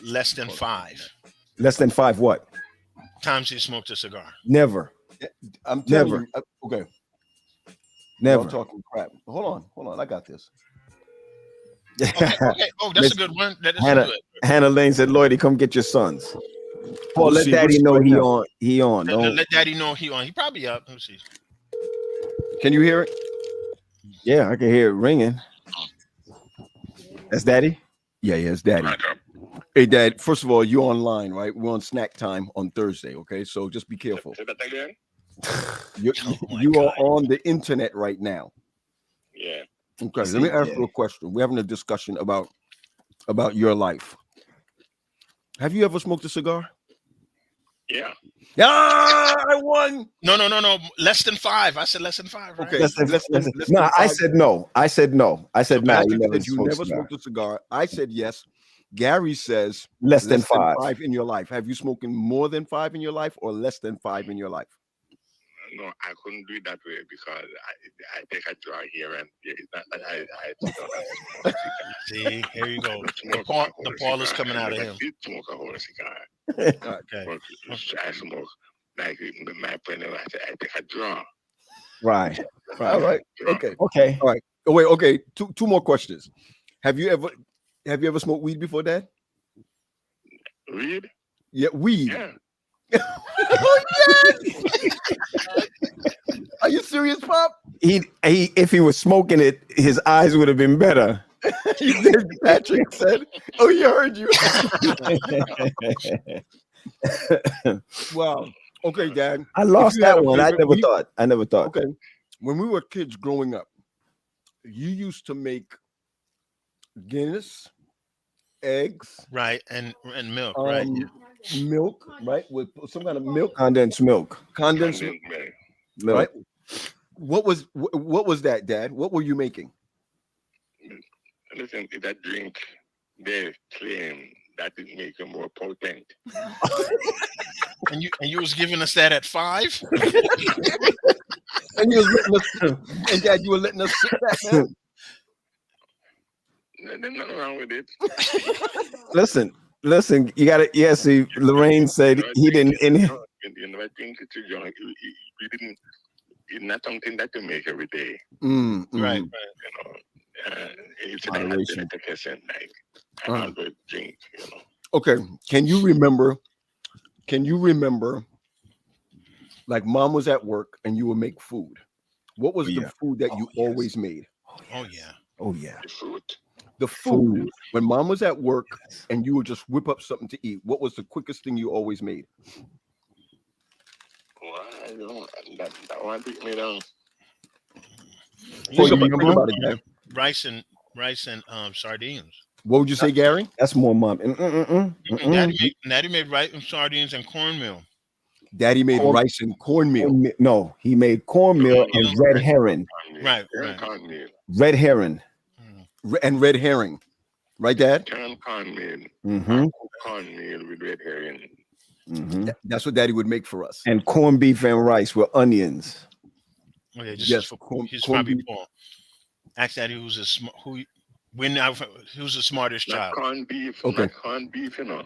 less than 5. Less than 5 what? Times he smoked a cigar. Never. I'm telling you. Okay. Never. I'm talking crap. Hold on. I got this. Okay. Oh, that's a good one. That is Hannah, good. Hannah Lane said, "Lloydie, come get your sons." Paul, let Daddy know he on. He on. Let Daddy know he on. He probably up. Let me see. Can you hear it? Yeah, I can hear it ringing. That's Daddy? Yeah, it's Daddy. Hey, Dad, first of all, you're online, right? We're on Snacktime on Thursday, okay? So just be careful. You are on the internet right now. Yeah. Okay, let me ask you a question. We're having a discussion about your life. Have you ever smoked a cigar? Yeah. I won. No. Less than 5. I said less than 5. Right? Okay. Less than no, I said no. I said no. You never smoked a cigar. I said yes. Gary says less than 5 in your life. Have you spoken more than 5 in your life or less than 5 in your life? No, I couldn't do it that way because I take a draw here and I See, here you go. The Paul is coming out of him. I did smoke a whole cigar. Okay. But I smoke like my friend. I take a draw. Right. All right. Okay. All right. Oh wait. Okay. Two more questions. Have you ever smoked weed before, Dad? Weed? Yeah, weed. Yeah. Oh, yes! Are you serious, Pop? He if he was smoking it, his eyes would have been better. Patrick said, "Oh, you heard you." Wow. Okay, Dad. I lost that one. I never thought. Okay. When we were kids growing up, you used to make Guinness, eggs, right, and milk, right? Milk, right, with some kind of milk, condensed milk, right? What was that, Dad? What were you making? Listen, that drink, they claim that it makes you more potent. and you was giving us that at 5? And you was letting us, and Dad, you were letting us sit back, man. There's nothing wrong with it. Listen, you got to. Yeah, see, Lorraine said he didn't. You never think it's too young. You didn't. It's not something that you make every day. Right. You know, it's an delicacy, like I don't drink. You know. Okay. Can you remember? Like, Mom was at work and you would make food, What was the food that you always made? Oh yeah. Oh yeah. The food. The food. When mom was at work and you would just whip up something to eat, what was the quickest thing you always made? Well, I don't, that one beat me down. Think about it, Gary. Rice and sardines. What would you say, Gary? That's more mom. Daddy made rice and sardines and cornmeal. Daddy made rice and cornmeal. No, he made cornmeal and red herring. Right. Cornmeal. Red herring. And red herring. Right, Dad? Cornmeal. Cornmeal with red herring. That's what Daddy would make for us. And corned beef and rice with onions. Okay, he's probably Paul. Ask Daddy who's the smartest child. Corned beef. Okay. Corned beef, you know.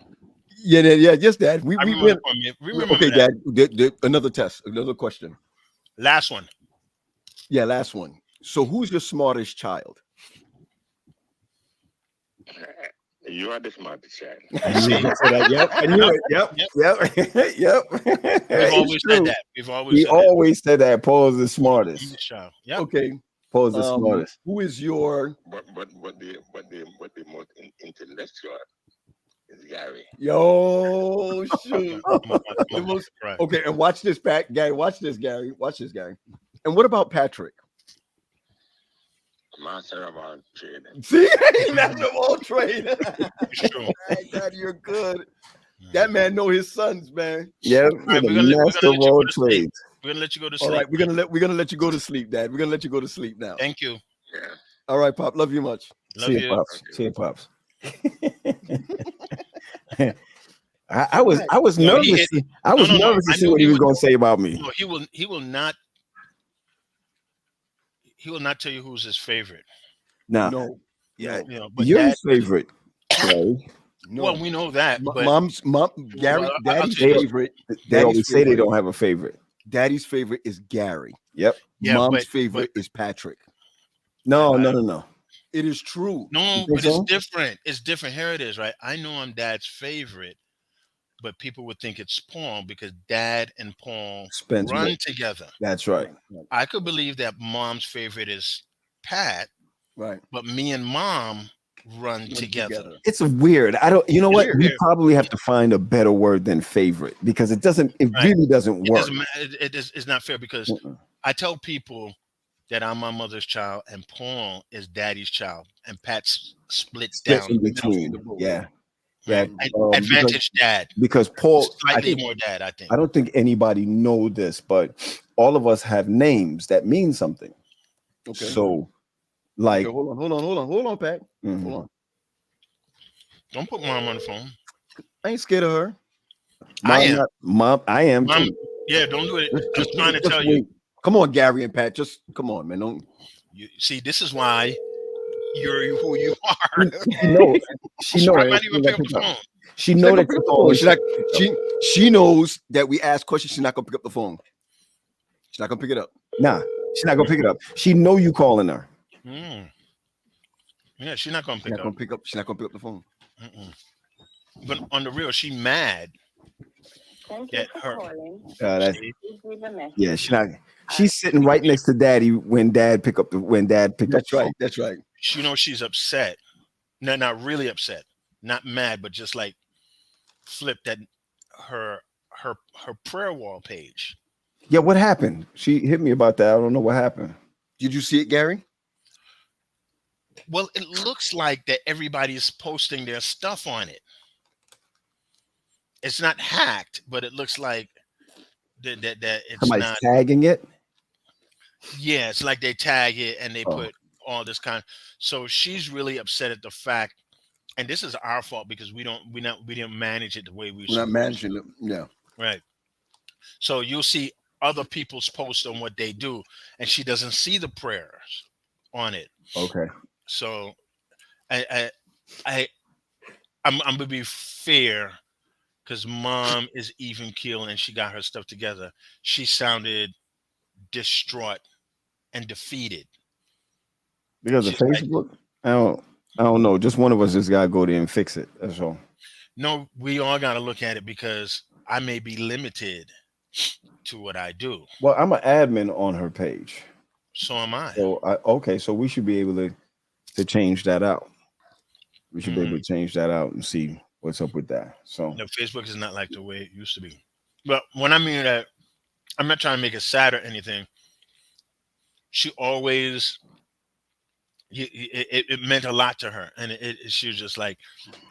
Yeah, yes, Dad. We remember okay, that. Dad. Another test. Another question. Last one. Yeah, last one. So, who's your smartest child? You are the smartest child. Yep, I knew it. Yep. We've always said that. We always said that. Paul's the smartest. Child. Yep. Okay. Paul's the smartest. Who is your? What the most intellectual is Gary. Yo, shoot. Right. Okay, and watch this, Pat. Gary, watch this, Gary. Watch this, Gary. And what about Patrick? Master of all trade. See, master of all trade. Sure. God, you're good. That man know his sons, man. Yeah, right, master of all trades. We're gonna let you go to sleep. All right, we're gonna let you go to sleep, Dad. We're gonna let you go to sleep now. Thank you. Yeah. All right, Pop. Love you much. Love you. Pops. See you, Pops. I was nervous. I was nervous to see what he was going to say about me. No, he will not tell you who's his favorite. No. Yeah. You know, but Your favorite. No. Well, we know that. But Daddy's favorite. They always say they don't have a favorite. Daddy's favorite is Gary. Yep. Yeah, Mom's favorite is Patrick. No. It is true. No, but it's different. It's different. Here it is, right? I know I'm Dad's favorite, but people would think it's Paul because Dad and Paul run together. That's right. I could believe that Mom's favorite is Pat, right? But me and Mom run together. It's weird. You know what? We probably have to find a better word than favorite because it really doesn't work. It's not fair because I tell people that I'm my mother's child and Paul is Daddy's child and Pat's split down in between. Yeah. Advantage Dad. Because Paul slightly more Dad, I think. I don't think anybody know this, but all of us have names that mean something. Okay. So like hold on, Pat. Hold on. Don't put Mom on the phone. I ain't scared of her. Mom, I am. Mom, yeah, don't do it. Just trying to tell you. Come on, Gary and Pat. Just come on, man. Don't see. This is why you're who you are. She knows. She knows that she knows that we ask questions. She's not gonna pick up the phone. She's not gonna pick it up. Nah, she's not gonna pick it up. She know you calling her. Yeah, she's not gonna pick up. She's not gonna pick up the phone. But on the real, she mad. Thank you for calling. Yeah, she's not. She's sitting right next to Daddy when Dad picked up. That's right. That's right. She knows she's upset. No, not really upset. Not mad, but just like flipped at her prayer wall page. Yeah, what happened? She hit me about that. I don't know what happened. Did you see it, Gary? Well, it looks like that everybody's posting their stuff on it. It's not hacked, but it looks like that it's somebody's not tagging it. Yeah, it's like they tag it and they put all this kind. So she's really upset at the fact, and this is our fault because we didn't manage it the way we're not managing it. Yeah, right. So you'll see other people's posts on what they do, and she doesn't see the prayers on it. Okay. So I'm gonna be fair because Mom is even keeled and she got her stuff together. She sounded distraught and defeated. Because of Facebook? I don't know. Just one of us just gotta go there and fix it. That's all. No, we all gotta look at it because I may be limited to what I do. Well, I'm an admin on her page. So am I. So okay, so we should be able to change that out. We should be able to change that out and see what's up with that. So Facebook is not like the way it used to be. But when I mean that, I'm not trying to make it sad or anything. She always, it meant a lot to her, and she was just like,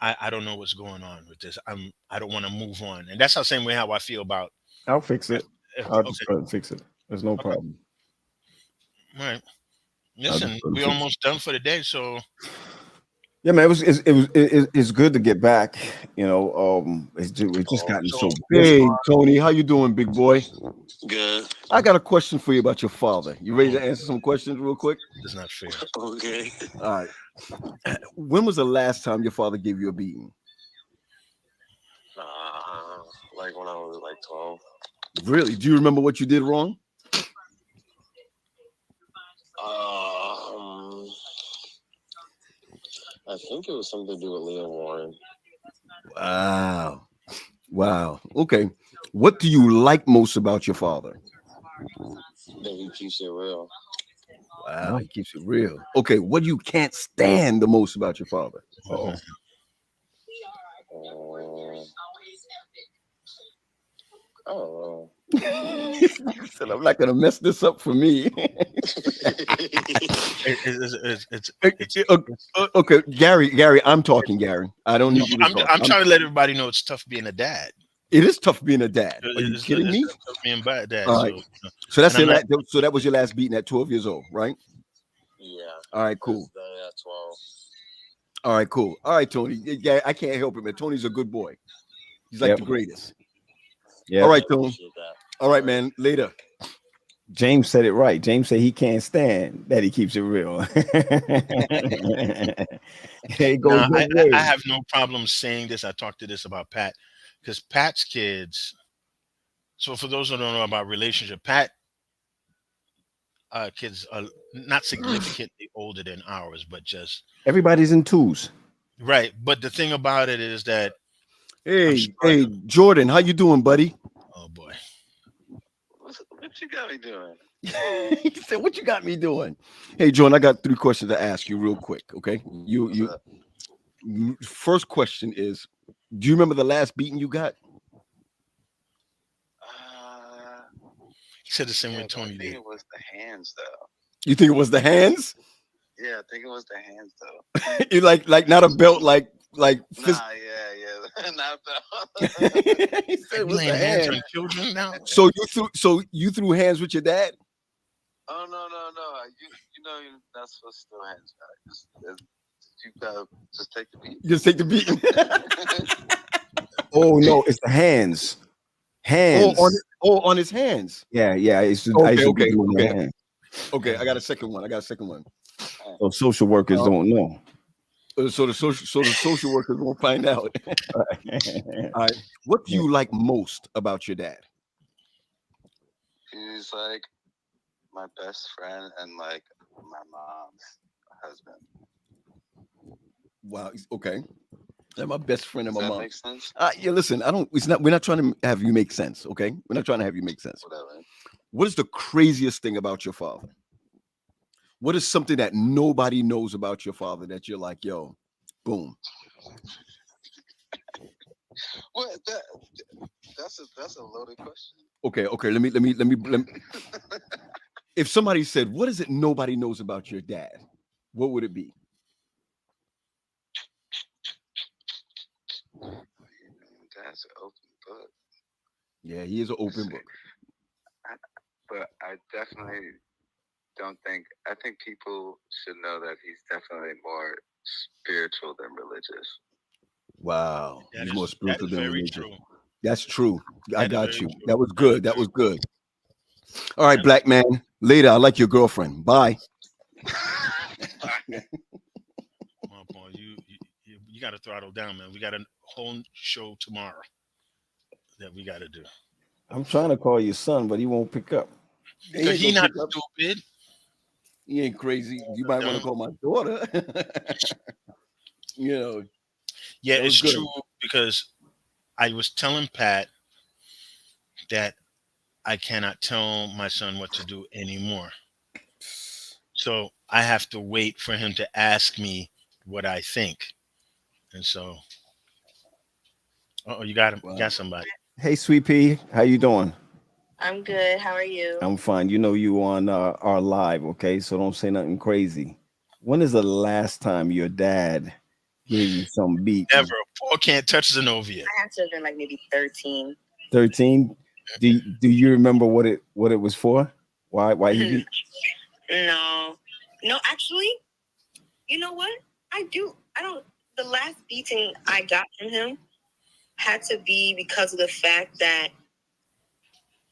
I don't know what's going on with this. I don't want to move on, and that's the same way how I feel about. I'll fix it. I'll just Okay. try to fix it. There's no problem. All right. Listen, we almost done for the day, so. Yeah, man, it's good to get back. You know, it's just gotten so. Hey, Tony, how you doing, big boy? Good. I got a question for you about your father. You ready to answer some questions real quick? It's not fair. Okay. All right. When was the last time your father gave you a beating? Like when I was like 12. Really? Do you remember what you did wrong? I think it was something to do with Leah Warren. Wow. Okay. What do you like most about your father? That he keeps it real. Wow, he keeps it real. Okay, what do you can't stand the most about your father? I don't know. He said, I'm not gonna mess this up for me. Okay, Gary, I'm talking, Gary. I don't need you to talk. I'm trying to let everybody know it's tough being a dad. It is tough being a dad. Are you kidding me? It's tough being a dad. All right. So that's your so that was your last beating at 12 years old, right? Yeah. All right, cool. At 12. All right, cool. All right, Tony. Yeah, I can't help it, man. Tony's a good boy. He's like the greatest. Yeah. All right, Tony. All right, man. Later. James said it right. James said he can't stand that he keeps it real. I have no problem saying this. I talked to this about Pat, because Pat's kids. So for those who don't know about relationship, Pat kids are not significantly older than ours, but just everybody's in twos. Right. But the thing about it is that hey, Jordan, how you doing, buddy? Oh boy. What you got me doing? He said, what you got me doing? Hey, Jordan, I got 3 questions to ask you real quick. Okay. First question is, do you remember the last beating you got? He said the same way Tony did. I think it was the hands, though. You think it was the hands? Yeah, I think it was the hands, though. You like not a belt, like nah, yeah, not a belt. He said it was laying the hands hand. on children now. So you threw hands with your dad? Oh no! You know you're not supposed to throw hands back. You gotta just take the beat. Just take the beating. Oh no, it's the hands. Hands. On his hands. Yeah. Okay, I got a second one. So social workers don't know. So the social workers won't find out. All right. What do you like most about your dad? He's like my best friend and like my mom's husband. Wow. Okay. And my best friend and my mom. Does that make sense? Yeah. Listen, we're not trying to have you make sense. Okay. We're not trying to have you make sense. Whatever. What is the craziest thing about your father? What is something that nobody knows about your father that you're like, yo, boom? Well, that's a loaded question. Okay. Let me. If somebody said, what is it nobody knows about your dad? What would it be? Dad's an open book. Yeah, he is an open book. But I definitely don't think. I think people should know that he's definitely more spiritual than religious. Wow, he's more spiritual than religious. True. That's true. I got you. That was good. That was good. All right, black man. Later, I like your girlfriend. Bye. Boy, you got to throttle down, man. We got a whole show tomorrow that we got to do. I'm trying to call your son, but he won't pick up. He's not stupid. He ain't crazy. You might want to call my daughter. Yeah, it's true, because I was telling Pat that I cannot tell my son what to do anymore. So I have to wait for him to ask me what I think. And so, oh, you got him. You got somebody. Hey, Sweet Pea, how you doing? I'm good. How are you? I'm fine. You know you on our live, okay? So don't say nothing crazy. When is the last time your dad gave you some beat? Never. Paul can't touch Zenobia. I had to have been like maybe 13. 13. Do you remember what it was for? Why he beat? No, actually, you know what? I do. I don't. The last beating I got from him had to be because of the fact that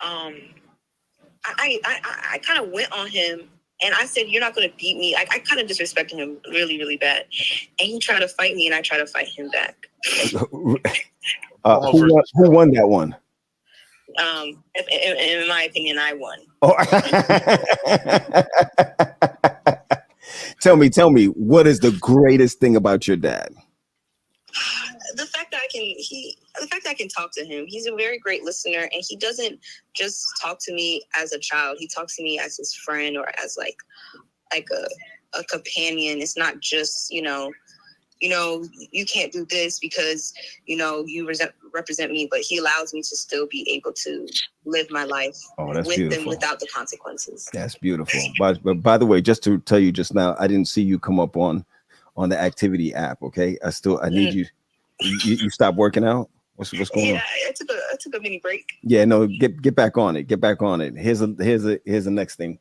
I kind of went on him and I said, "You're not going to beat me." I kind of disrespected him really, really bad, and he tried to fight me, and I tried to fight him back. Who won that one? In my opinion, I won. Oh. Tell me, what is the greatest thing about your dad? The fact that I can talk to him. He's a very great listener, and he doesn't just talk to me as a child. He talks to me as his friend or as like a companion. It's not just you can't do this because you represent me, but he allows me to still be able to live my life with beautiful. them without the consequences. That's beautiful. But by the way, just to tell you just now, I didn't see you come up on the activity app. Okay, I need you. You stop working out. What's going on? Yeah, I took a mini break. Yeah, no, get back on it. Get back on it. Here's the next thing.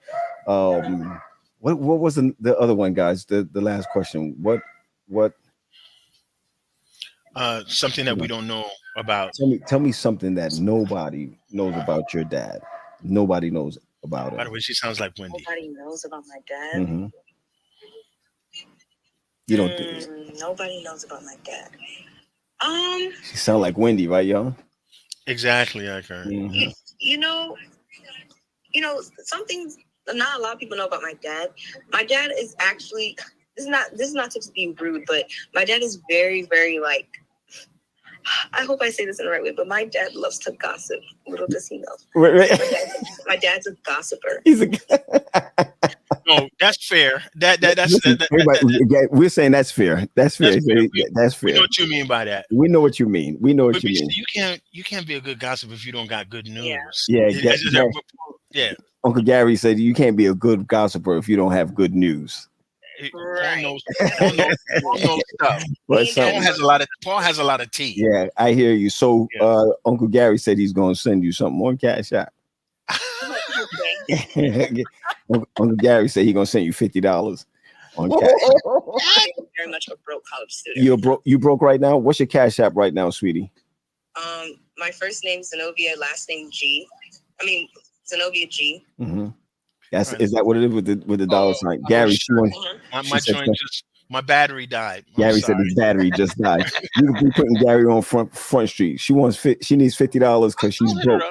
What was the other one, guys? The last question. What? Something that we don't know about. Tell me something that nobody knows about your dad. Nobody knows about him. By the way, she sounds like Wendy. Nobody knows about my dad. Mm-hmm. You don't. Nobody knows about my dad. She sound like Wendy, right, y'all? Exactly, like her. Mm-hmm. You know, something not a lot of people know about my dad. My dad is actually this is not to be rude, but my dad is very, very like. I hope I say this in the right way, but my dad loves to gossip. Little does he know. My dad's a gossiper. He's a. No, that's fair. We're saying that's fair. That's fair. That's fair. We know what you mean by that. We know what you mean. What you mean. You can't be a good gossip if you don't got good news. Yeah. Uncle Gary said you can't be a good gossiper if you don't have good news. Right. Paul knows stuff. Paul has a lot of tea. Yeah, I hear you. So Uncle Gary said he's going to send you something on Cash App. Uncle Gary said he's going to send you $50 on Cash App. I'm very much a broke college student. You broke right now? What's your Cash App right now, sweetie? My first name Zenobia, last name G. Zenobia G. Mm-hmm. Is that what it is with the dollar sign? Gary, my battery died. Gary said his battery just died. You could be putting Gary on front street. She needs $50 because she's broke.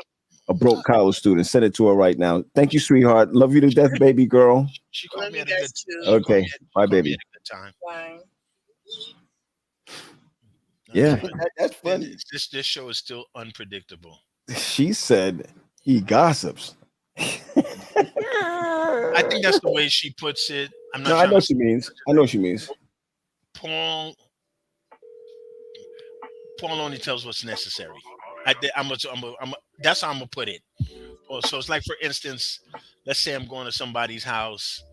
A broke college student. Send it to her right now. Thank you, sweetheart. Love you to death, baby girl. She called me at a good time. Okay, bye, baby. Bye. Yeah, that's funny. This show is still unpredictable. She said he gossips. I think that's the way she puts it. I know what she means. Paul only tells what's necessary. That's how I'm gonna put it. So it's like, for instance, let's say I'm going to somebody's house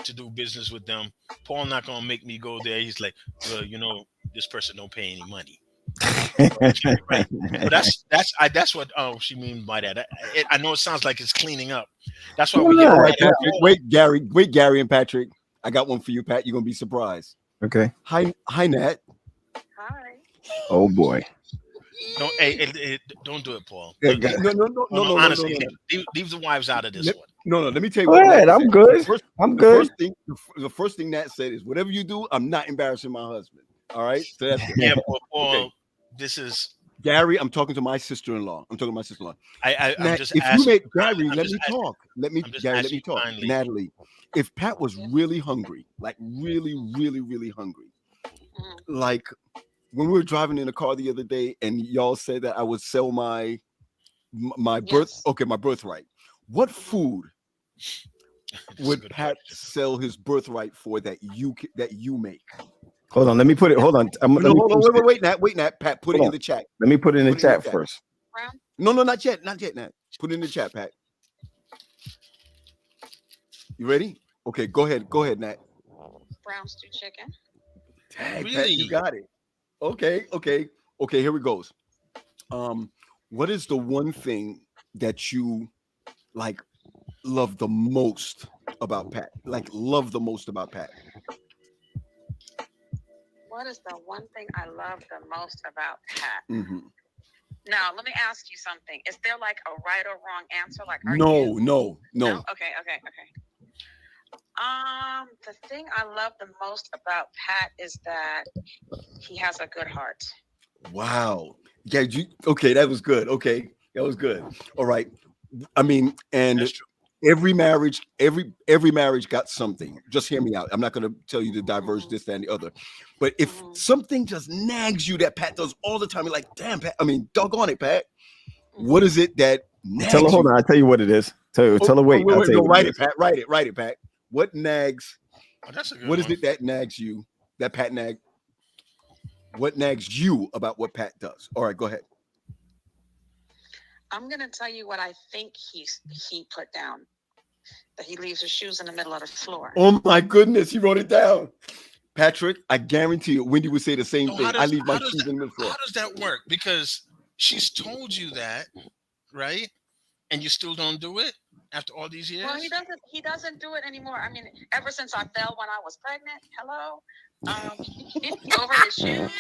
to do business with them. Paul not gonna make me go there. He's like, well, this person don't pay any money. Right. But that's what she means by that. I know it sounds like it's cleaning up. That's why we get right. Wait, Gary and Patrick. I got one for you, Pat. You're gonna be surprised. Okay. Hi, Nat. Hi. Oh boy. Don't don't do it, Paul. No. Honestly, leave the wives out of this one. No. Let me tell you what. Go ahead. I'm good. I'm good. The first thing Nat said is, whatever you do, I'm not embarrassing my husband. All right. So that's Paul. Okay. This is Gary. I'm talking to my sister-in-law. I'm just if asking, you make Gary, let me asking, talk. Let me talk. Kindly. Natalie, if Pat was really hungry, like really, really, really hungry, like when we were driving in the car the other day, and y'all said that I would sell my birthright. What food would Pat sell his birthright for that you make? Hold on, let me put it. Hold on, wait, Nat. Pat, put it in the chat. Let me put it in the chat first. No, not yet, Nat. Put it in the chat, Pat. You ready? Okay, go ahead, Nat. Brown stew chicken. Dang, really? Pat, you got it. Okay. Here we goes. What is the one thing that you like love the most about Pat? Like love the most about Pat? What is the one thing I love the most about Pat? Mm-hmm. Now, let me ask you something. Is there like a right or wrong answer? Like, no. Okay. The thing I love the most about Pat is that he has a good heart. Wow. Yeah. Okay, that was good. Okay, that was good. All right. I mean, and every marriage got something. Just hear me out. I'm not going to tell you to diverge this, that, and the other. But if something just nags you that Pat does all the time, you're like, damn, Pat. I mean, doggone it, Pat. What is it that nags you? Hold on. I'll tell you what it is. Tell her, wait. Write it, Pat. Write it, Pat. What nags? Oh, that's a good what one. is it that nags you? That Pat nag? What nags you about what Pat does? All right, go ahead. I'm gonna tell you what I think he put down. That he leaves his shoes in the middle of the floor. Oh my goodness, he wrote it down. Patrick, I guarantee you, Wendy would say the same thing. I leave my shoes in the floor. How does that work? Because she's told you that, right? And you still don't do it after all these years? Well, he doesn't do it anymore. I mean, ever since I fell when I was pregnant, hello. Over his shoes.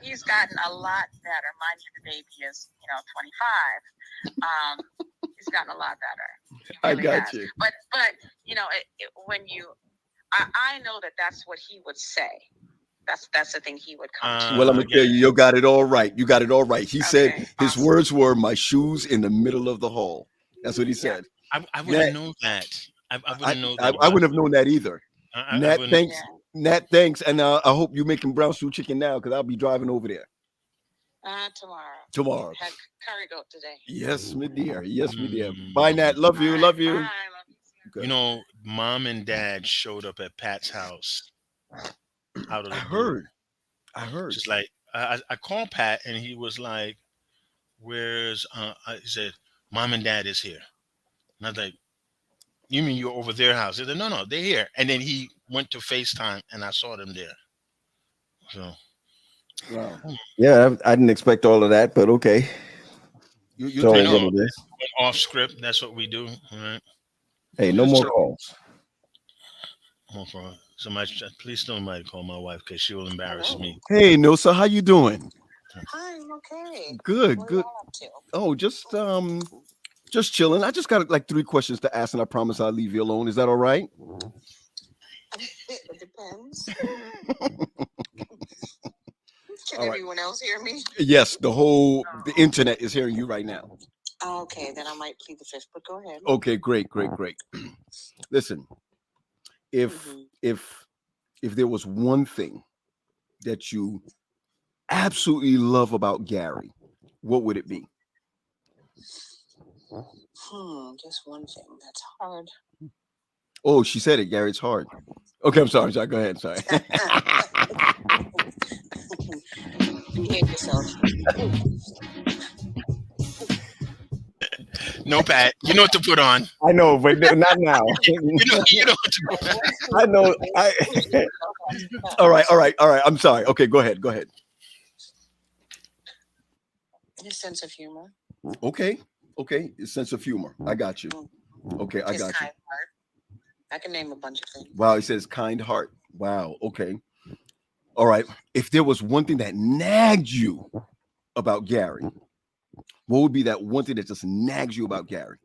He's gotten a lot better. Mind you, the baby is, 25. He's gotten a lot better. Really I got you. But I know that's what he would say. That's the thing he would come to. Well, I'm gonna tell you, you got it all right. You got it all right. He said his words were, "My shoes in the middle of the hall." That's what he said. I wouldn't know that. I wouldn't know that. I wouldn't have known that either. Nat, thanks. Yeah. Nat, thanks. And I hope you're making brown stew chicken now, because I'll be driving over there. Tomorrow. Had curry goat today. Yes, my dear. Yes, my dear. Bye, Nat. Love you. Love you. Bye. Love you. Mom and Dad showed up at Pat's house. Out of the blue. I heard. Just like I called Pat, and he was like, "Where's?" He said, "Mom and Dad is here." And I was like, "You mean you're over their house?" He said, "No, they're here." And then he went to FaceTime, and I saw them there. So, wow. Yeah, I didn't expect all of that, but okay. You went off script. That's what we do. All right. Hey, no more calls. Please don't call my wife, because she will embarrass me. Hey, Nosa, how you doing? Hi, I'm okay. Good. What are you all up to? Oh, just chilling. I just got like 3 questions to ask, and I promise I'll leave you alone. Is that all right? It depends. Can everyone else hear me? Yes, the internet is hearing you right now. Okay, then I might plead the fifth, but go ahead. Okay, great. Listen, if there was one thing that you absolutely love about Gary, what would it be? Just one thing. That's hard. Oh, she said it, Gary. It's hard. Okay, I'm sorry. Go ahead. Sorry. Behave yourself. No, Pat. You know what to put on. I know, but not now. you know what to put on. I know. All right. I'm sorry. Okay, go ahead. His sense of humor. Okay. His sense of humor. I got you. Okay, I got you. Kind heart. I can name a bunch of things. Wow, he says kind heart. Wow. Okay. All right. If there was one thing that nagged you about Gary, what would be that one thing that just nags you about Gary?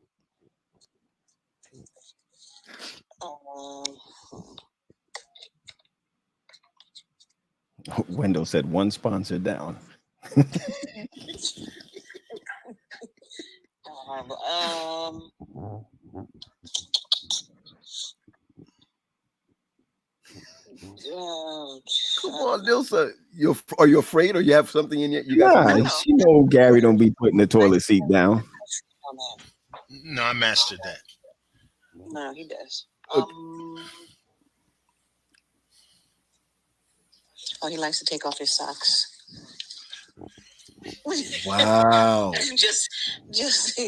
Wendell said one sponsor down. Come on, Dilsa. Are you afraid, or you have something in you? She know Gary don't be putting the toilet seat down. No, I mastered that. No, he does. Okay. Oh, he likes to take off his socks. Wow. just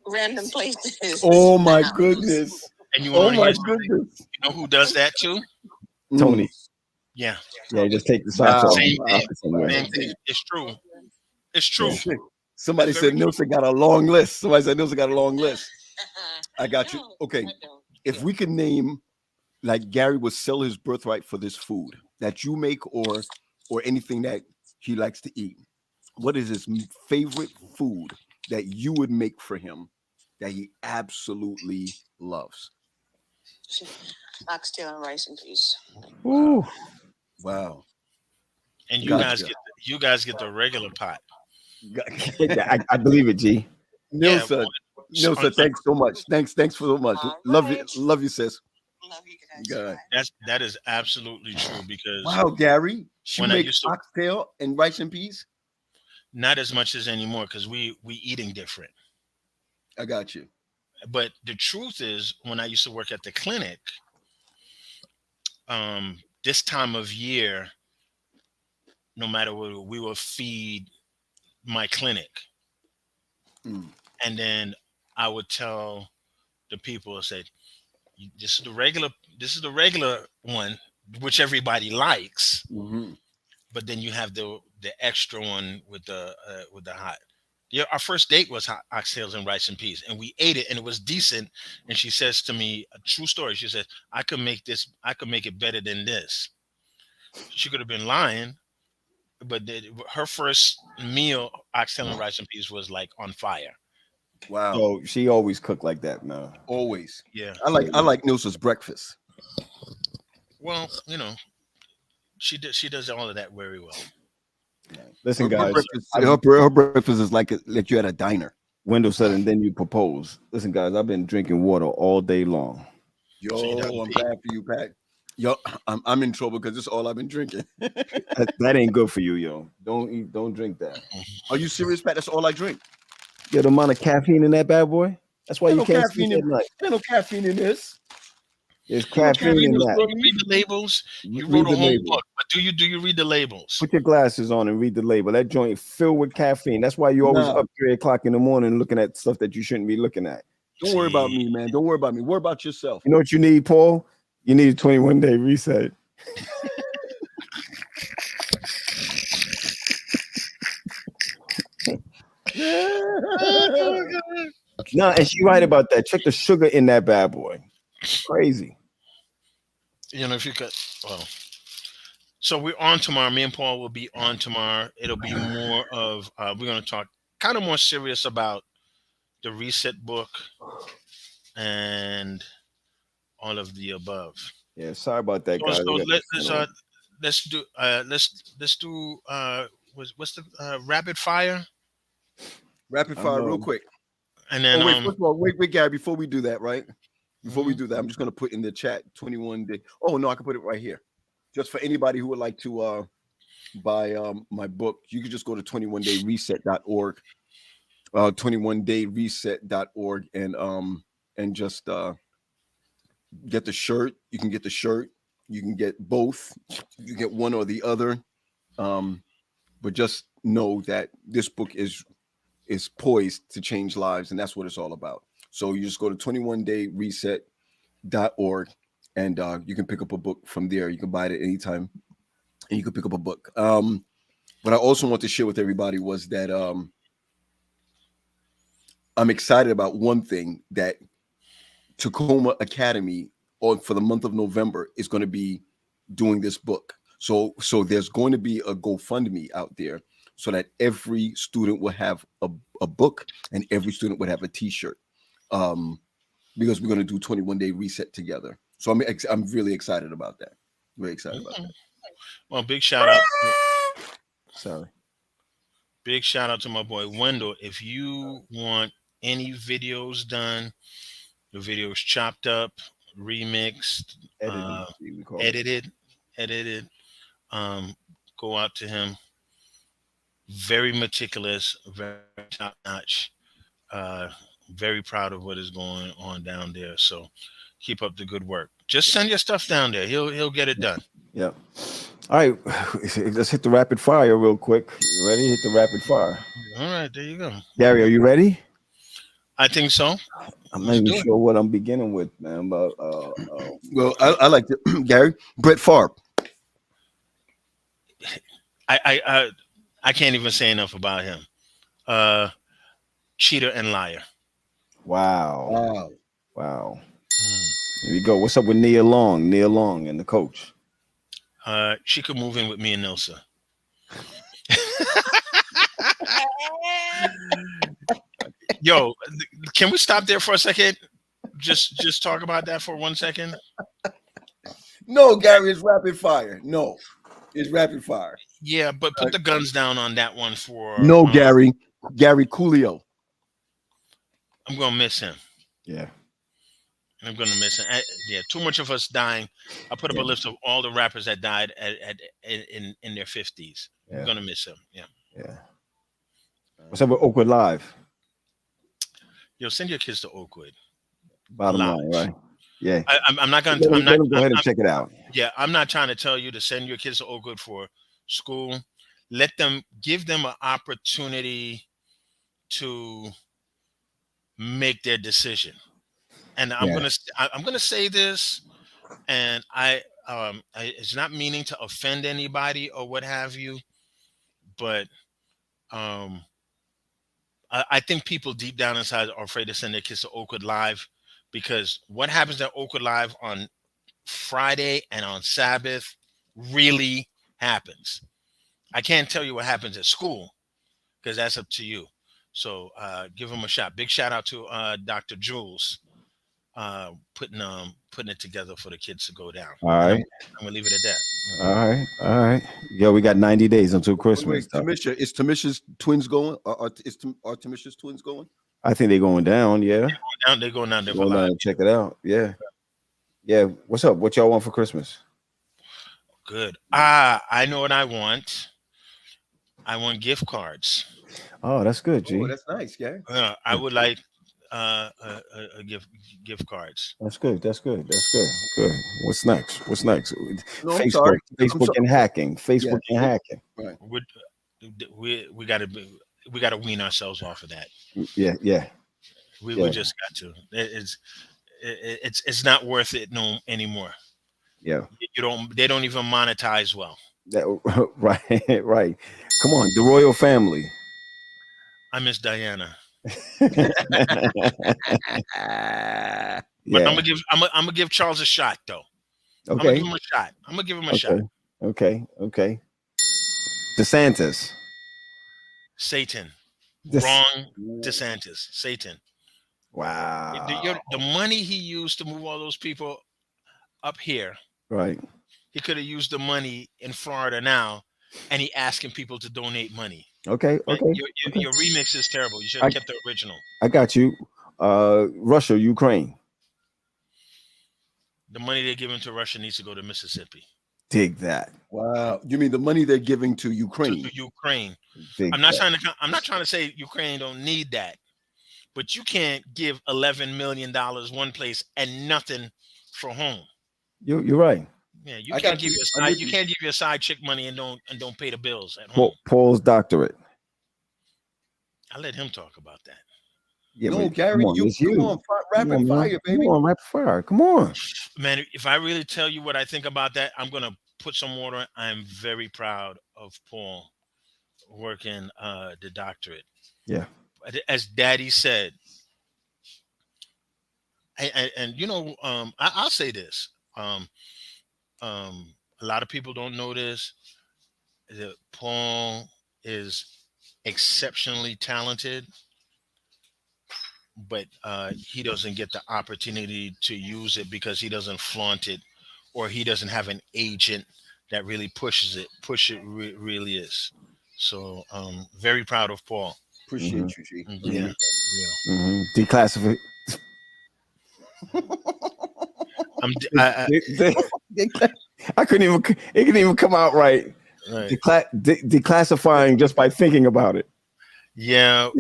random places. Oh my goodness. And you want Oh to my hear something? goodness. You know who does that too? Tony. Yeah. Yeah, just take the socks Wow. off. Same Wow. thing. Somewhere. Same thing. It's true. It's true. Yeah. Somebody It's very said Nilsa got a long list. Somebody said Nilsa got a long list. I got you. No, Okay. I don't. If we could name, like Gary would sell his birthright for this food that you make or anything that he likes to eat, what is his favorite food that you would make for him that he absolutely loves? Oxtail and rice and peas. Ooh. Wow. And you Gotcha. guys get the regular pot. I believe it, G. Yeah, Nilsa, well, Nilsa, thanks so much. Thanks so much. All Love you, right. love you, sis. Love you guys. God. that is absolutely true because Wow, Gary, she when I makes used to oxtail and rice and peas. not as much as anymore because we eating different. I got you. But the truth is, when I used to work at the clinic, this time of year, no matter what, we will feed my clinic, and then I would tell the people, I said, this is the regular one, which everybody likes, but then you have the extra one with the hot. Yeah, our first date was hot oxtails and rice and peas, and we ate it, and it was decent. And she says to me, a true story. She says, I could make it better than this." She could have been lying, but her first meal, oxtail and rice and peas, was like on fire. Wow. So she always cooked like that, man. Always. Yeah. I like Nilsa's breakfast. Well, she does all of that very well. Listen, Her guys. breakfast is like you're at a diner. Wendell said, and then you propose. Listen, guys, I've been drinking water all day long. Yo, So I'm bad for you, Pat. Yo, I'm in trouble because this is all I've been drinking. That ain't good for you, yo. Don't drink that. Are you serious, Pat? That's all I drink. Get the amount of caffeine in that bad boy. That's why you can't sleep at night. There's no caffeine in this. There's caffeine in that. You read the labels. You Read wrote a the whole label. book, but do you read the labels? Put your glasses on and read the label. That joint filled with caffeine. That's why you're always Nah. up 3 o'clock in the morning looking at stuff that you shouldn't be looking at. Don't worry about me, man. Don't worry about me. Worry about yourself. You know what you need, Paul? You need a 21-day reset. No, and she right about that. Check the sugar in that bad boy. Crazy. If you could, well. So we're on tomorrow. Me and Paul will be on tomorrow. It'll be more of we're going to talk kind of more serious about the reset book and all of the above. Yeah, sorry about that, guys. So let's do what's the rapid fire? Rapid fire, real quick. And then first of all, wait, Gary. Before we do that, right? Before we do that, I'm just gonna put in the chat 21 day. Oh no, I can put it right here. Just for anybody who would like to buy my book, you can just go to 21dayreset.org, 21dayreset.org, and just get the shirt. You can get the shirt. You can get both. You get one or the other. But just know that this book is poised to change lives, and that's what it's all about. So you just go to 21dayreset.org, and you can pick up a book from there. You can buy it at any time, and you can pick up a book. What I also want to share with everybody was that I'm excited about one thing, that Tacoma Academy for the month of November is going to be doing this book. So there's going to be a GoFundMe out there so that every student will have a book and every student would have a T-shirt, because we're going to do 21-day reset together. So I'm really excited about that. Very excited about that. Well, big shout out. Sorry. Big shout out to my boy Wendell. If you want any videos done, the videos chopped up, remixed, edited, go out to him. Very meticulous, very top notch. very proud of what is going on down there. So keep up the good work. Just send your stuff down there. He'll get it done. Yeah. All right. Let's hit the rapid fire real quick. You ready? Hit the rapid fire. All right, there you go. Gary, are you ready? I think so. I'm not even sure what I'm beginning with, man. But well, I like it. Gary. Brett Favre. I can't even say enough about him. Cheater and liar. Wow. Here we go. What's up with Nia Long? Nia Long and the coach. She could move in with me and Nilsa. Yo, can we stop there for a second? Just talk about that for 1 second. No, Gary, it's rapid fire. No, it's rapid fire. Yeah, but put the guns down on that one for no, Gary Coolio. I'm gonna miss him. Yeah, I'm gonna miss him. Yeah, too much of us dying. I put up a list of all the rappers that died in their 50s. I'm gonna miss him. Yeah. What's up with Oakwood Live? Yo, send your kids to Oakwood. Bottom line, right? Yeah. I'm not gonna. Go ahead and check it out. Yeah, I'm not trying to tell you to send your kids to Oakwood for school. Give them an opportunity to make their decision. And I'm gonna say this, and it's not meaning to offend anybody or what have you, but I think people deep down inside are afraid to send their kids to Oakwood Live, because what happens at Oakwood Live on Friday and on Sabbath really happens. I can't tell you what happens at school, because that's up to you. So give them a shot. Big shout out to Dr. Jules putting it together for the kids to go down. All right. I'm gonna leave it at that. All right. Yo, we got 90 days until Christmas. Tamisha, is Tamisha's twins going? Are Tamisha's twins going? I think they're going down. Yeah. They're going down there. Go down and check it out. Yeah. Yeah. What's up? What y'all want for Christmas? Good. I know what I want. I want gift cards. Oh, that's good, G. Oh, that's nice, Gary. I would like a gift cards. That's good. Good. What's next? No, Facebook and hacking. And hacking. Right. We gotta wean ourselves off of that. Yeah. We just got to. It's not worth it anymore. Yeah. They don't even monetize well. Right. Come on, the royal family. I miss Diana. But I'm gonna give Charles a shot, though. Okay. I'm gonna give him a shot. Okay. DeSantis. Satan. Wrong. DeSantis. Satan. Wow. The money he used to move all those people up here. Right. He could have used the money in Florida now, and he asking people to donate money. Okay. Your remix is terrible. You should have kept the original. I got you. Russia, Ukraine. The money they're giving to Russia needs to go to Mississippi. Dig that. Wow. You mean the money they're giving to Ukraine? To Ukraine. Dig I'm not trying to say Ukraine don't need that, but you can't give $11 million one place and nothing for home. You're right. Yeah, you can't give your side chick money and don't pay the bills at home. Paul's doctorate. I let him talk about that. Yeah, no, Gary, come on, rapid fire, baby. Come on, rapid fire. Come on, man. If I really tell you what I think about that, I'm gonna put some water. I'm very proud of Paul working the doctorate. Yeah, as Daddy said, and I'll say this. A lot of people don't know this. That Paul is exceptionally talented, but he doesn't get the opportunity to use it because he doesn't flaunt it, or he doesn't have an agent that really pushes it. Really is. So very proud of Paul. Appreciate you, G. Yeah. Declassify. I couldn't even. It couldn't even come out right. Declassifying just by thinking about it. Yeah,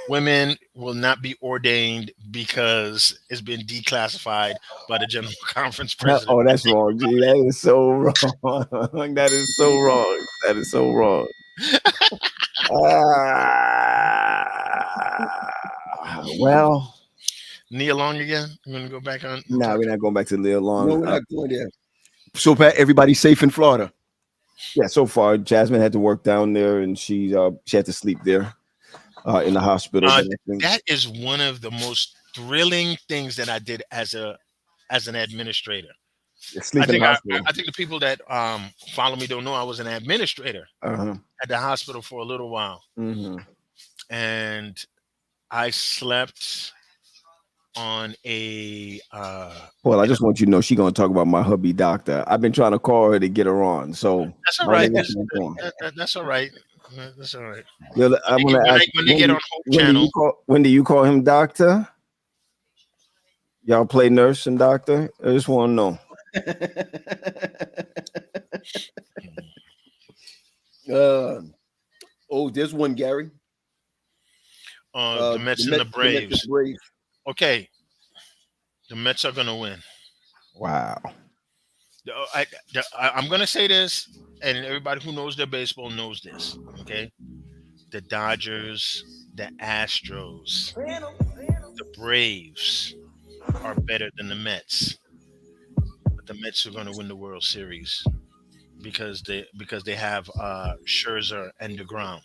women will not be ordained because it's been declassified by the General Conference president. Oh, that's wrong. Gee, that is so wrong. That is so wrong. That is so wrong. Well, Nia Long again. I'm gonna go back on. No, we're not going back to Nia Long. No, we're not going there. So, Pat, everybody's safe in Florida. Yeah, so far, Jasmine had to work down there, and she had to sleep there in the hospital. That is one of the most thrilling things that I did as an administrator. I think the people that follow me don't know I was an administrator at the hospital for a little while, and I slept on a. Well, I just want you to know she's gonna talk about my hubby doctor. I've been trying to call her to get her on, so that's all right. That's all right. That's all right. Yeah, I'm gonna ask when they get on Hope Channel. When do you call him doctor? Y'all play nurse and doctor? I just want to know. There's one, Gary. The Mets and the Braves. Okay, the Mets are gonna win. Wow. I'm gonna say this, and everybody who knows their baseball knows this. Okay, the Dodgers, the Astros, the Braves are better than the Mets. But the Mets are gonna win the World Series because they have Scherzer and DeGrom.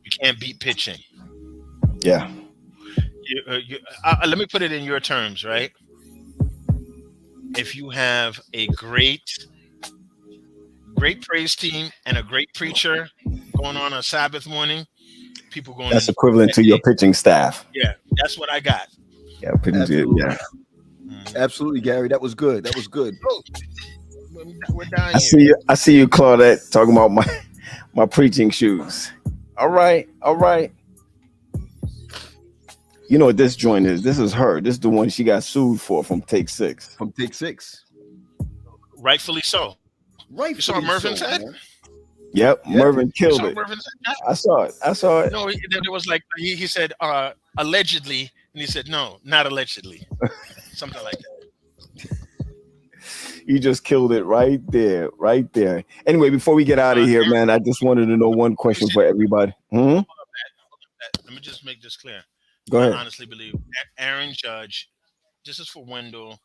You can't beat pitching. Yeah. Let me put it in your terms, right? If you have a great praise team and a great preacher going on a Sabbath morning, people going. That's equivalent to your pitching staff. Yeah, that's what I got. Yeah, pretty good. Yeah. Absolutely, Gary. That was good. That was good. We're down I see you, Claudette, talking about my preaching shoes. All right. You know what this joint is? This is her. This is the one she got sued for from Take Six. Rightfully so. You saw Mervin's head? Yep, Mervin killed it. I saw it. No, it was like he said allegedly, and he said no, not allegedly, something like that. You just killed it right there. Anyway, before we get out of here, man, I just wanted to know one question for everybody. Let me just make this clear. Go ahead. I honestly believe Aaron Judge, this is for Wendell.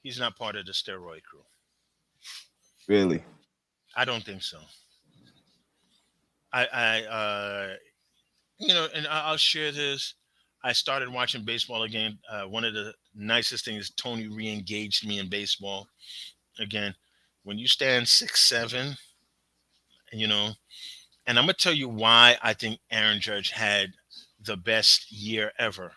He's not part of the steroid crew. Really? I don't think so. I and I'll share this. I started watching baseball again. One of the nicest things, Tony re-engaged me in baseball again. When you stand 6'7", and I'm gonna tell you why I think Aaron Judge had the best year ever.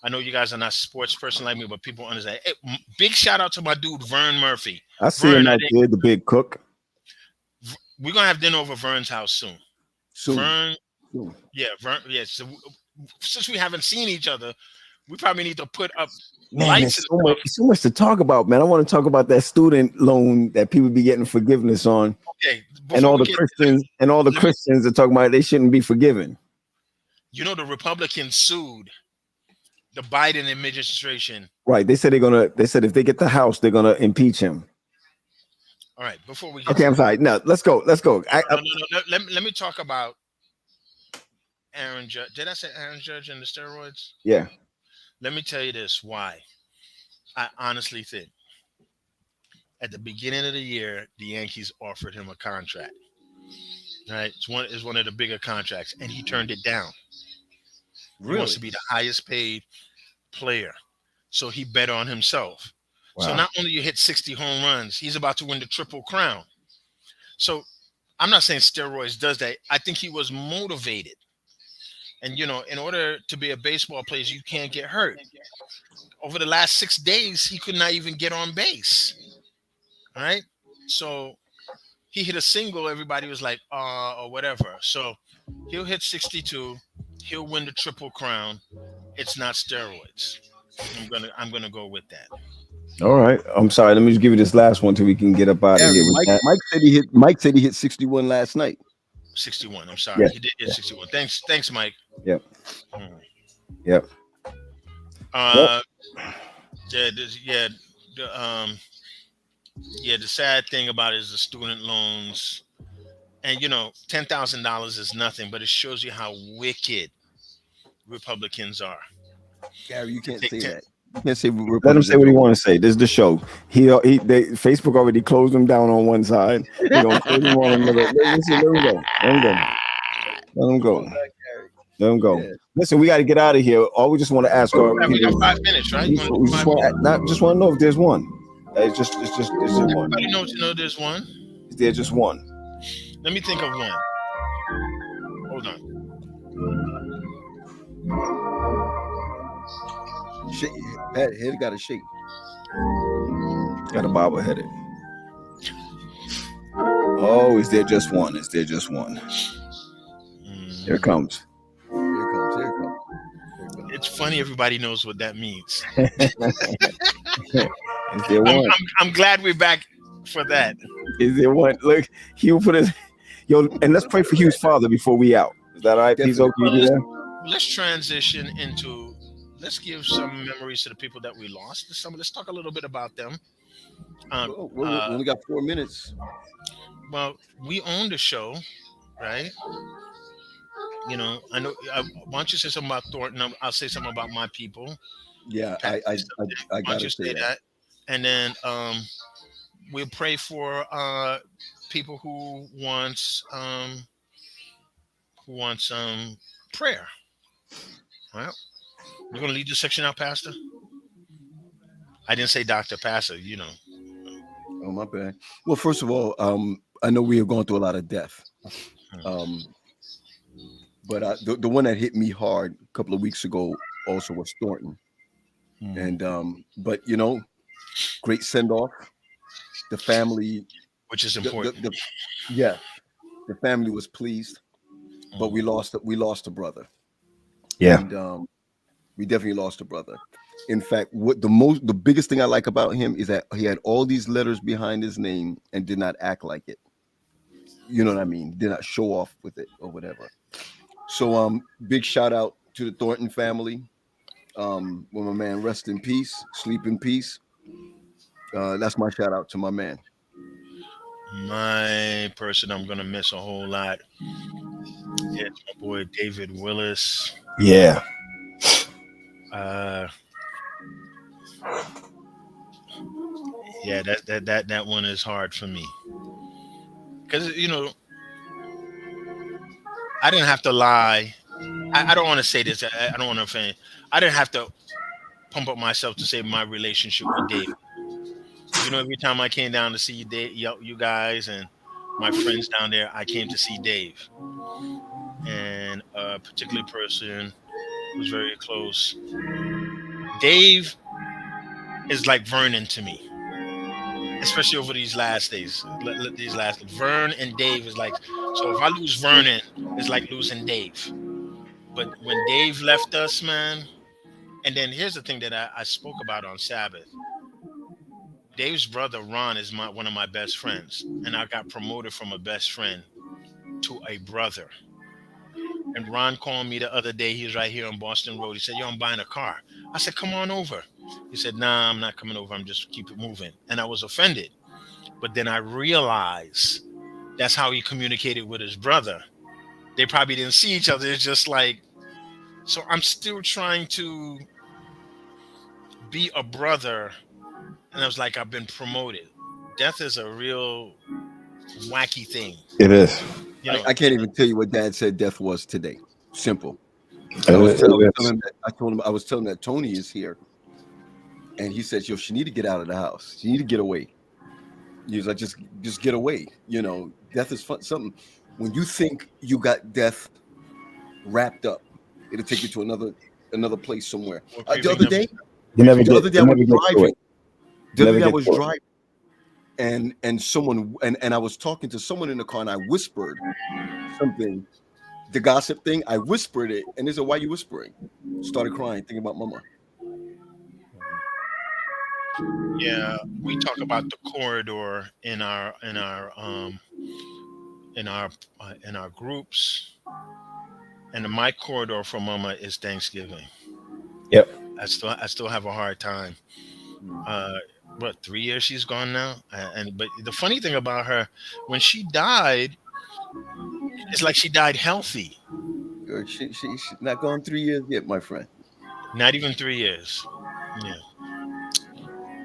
I know you guys are not a sports person like me, but people understand. Hey, big shout out to my dude Vern Murphy. I see him out there, the big cook. We're gonna have dinner over Vern's house soon. Vern. Yeah. So, since we haven't seen each other, we probably need to put up lights. So much to talk about, man. I want to talk about that student loan that people be getting forgiveness on. Okay. And all the Christians are talking about they shouldn't be forgiven. The Republicans sued the Biden administration. Right. They said if they get the House, they're gonna impeach him. All right. Before we get I'm sorry. No, let's go. No. Let me talk about Aaron Judge. Did I say Aaron Judge and the steroids? Yeah. Let me tell you this. Why? I honestly think at the beginning of the year, the Yankees offered him a contract. Right? It's one of the bigger contracts, and he turned it down. Really? He wants to be the highest paid player. So he bet on himself. Wow. So not only you hit 60 home runs, he's about to win the Triple Crown. So I'm not saying steroids does that. I think he was motivated. And, in order to be a baseball player, you can't get hurt. Over the last 6 days, he could not even get on base. All right? So he hit a single. Everybody was like, or whatever. So he'll hit 62. He'll win the Triple Crown. It's not steroids. I'm gonna go with that. All right. I'm sorry. Let me just give you this last one till we can get up out of here. Mike said he hit 61 last night. 61. I'm sorry. Yeah. He did get 61. Thanks, Mike. Yep. Mm. Yep. Uh, yeah, the sad thing about it is the student loans, and $10,000 is nothing, but it shows you how wicked Republicans are. Gary, you To can't take say 10 that. You can't say Let him say Republicans what he are. want to say. This is the show. Facebook already closed him down on one side. They're gonna close him on another. Listen, let him go. Let him go. Let him Come go. on back, Gary. Let him go. Yeah. Listen, we got to get out of here. All we just want to ask our We got people. 5 minutes, right? We just want to know if there's one. It's just one. Everybody knows to know there's one. Is there just one? Let me think of one. Hold on. Shake, head got to shake. Got a bobbleheaded. Oh, is there just one? Is there just one? Here it comes. Here it comes. Here it comes. It's funny. Everybody knows what that means. Is there one? I'm glad we're back for that. Is there one? Look, Hugh put his and let's pray for Hugh's father before we out. Is that all right, Pizzo? Can you do that? Let's transition into. Let's give some memories to the people that we lost. Let's talk a little bit about them. We only got 4 minutes. Well, we own the show, right? I know. Why don't you say something about Thornton? I'll say something about my people. Yeah, Pat, I got to say that. And then we'll pray for people who wants prayer. Well, you're gonna lead this section out, Pastor. I didn't say Dr. Pastor. Oh, my bad. Well, first of all, I know we are going through a lot of death. But the one that hit me hard a couple of weeks ago also was Thornton. And but great send off. The family, which is important. The family was pleased, but we lost a brother. Yeah, and we definitely lost a brother. In fact, the biggest thing I like about him is that he had all these letters behind his name and did not act like it. You know what I mean? Did not show off with it or whatever. So big shout out to the Thornton family. When my man rest in peace, sleep in peace. That's my shout out to my man. My person I'm gonna miss a whole lot. It's my boy David Willis. Yeah. Yeah, that one is hard for me. Because I didn't have to lie. I don't want to say this. I don't want to offend. I didn't have to pump up myself to say my relationship with Dave. Every time I came down to see Dave, you guys and my friends down there, I came to see Dave. And a particular person was very close. Dave is like Vernon to me, especially over these last days. Vern and Dave is like, so if I lose Vernon, it's like losing Dave. But when Dave left us, man, and then here's the thing that I spoke about on Sabbath. Dave's brother Ron is one of my best friends, and I got promoted from a best friend to a brother. And Ron called me the other day. He was right here on Boston Road. He said, "Yo, I'm buying a car." I said, "Come on over." He said, "Nah, I'm not coming over. I'm just keep it moving." And I was offended. But then I realized that's how he communicated with his brother. They probably didn't see each other. It's just like, so I'm still trying to be a brother. And I was like, I've been promoted. Death is a real wacky thing. It is. I can't even tell you what Dad said death was today. Simple. I was telling him that Tony is here. And he said, "Yo, she need to get out of the house. She need to get away." He was like, just get away. Death is fun. Something when you think you got death wrapped up, it'll take you to another place somewhere. The other day, I was driving, and someone and I was talking to someone in the car, and I whispered something, the gossip thing. I whispered it, and they said, "Why are you whispering?" Started crying, thinking about Mama. Yeah, we talk about the corridor in our in our groups, and in my corridor for Mama is Thanksgiving. Yep. I still have a hard time. What, 3 years she's gone now? But the funny thing about her, when she died, it's like she died healthy. She's not gone 3 years yet, my friend. Not even 3 years. Yeah.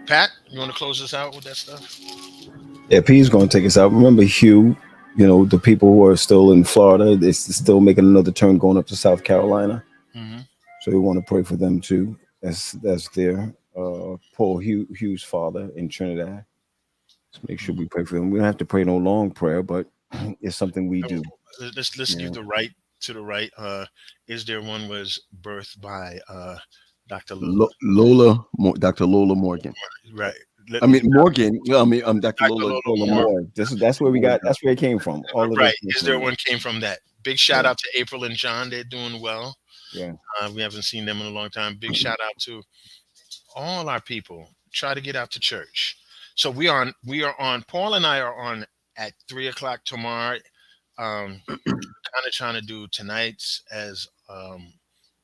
Pat, you want to close us out with that stuff? Yeah, P's going to take us out. Remember Hugh, the people who are still in Florida, they're still making another turn going up to South Carolina. Mm-hmm. So we want to pray for them too. That's their Paul Hugh's father in Trinidad. Let's make sure we pray for them. We don't have to pray no long prayer, but it's something we do. Let's give the right to the right. Is there one was birthed by Dr. Lola, Dr. Lola Morgan. Right. Morgan. I'm Dr. Lola Moore. That's where we got. That's where it came from. All of right. This Is there one came from that? Big shout out to April and John. They're doing well. Yeah. We haven't seen them in a long time. Big shout out to all our people. Try to get out to church. So we are on. Paul and I are on at 3:00 tomorrow. Kind of trying to do tonight's as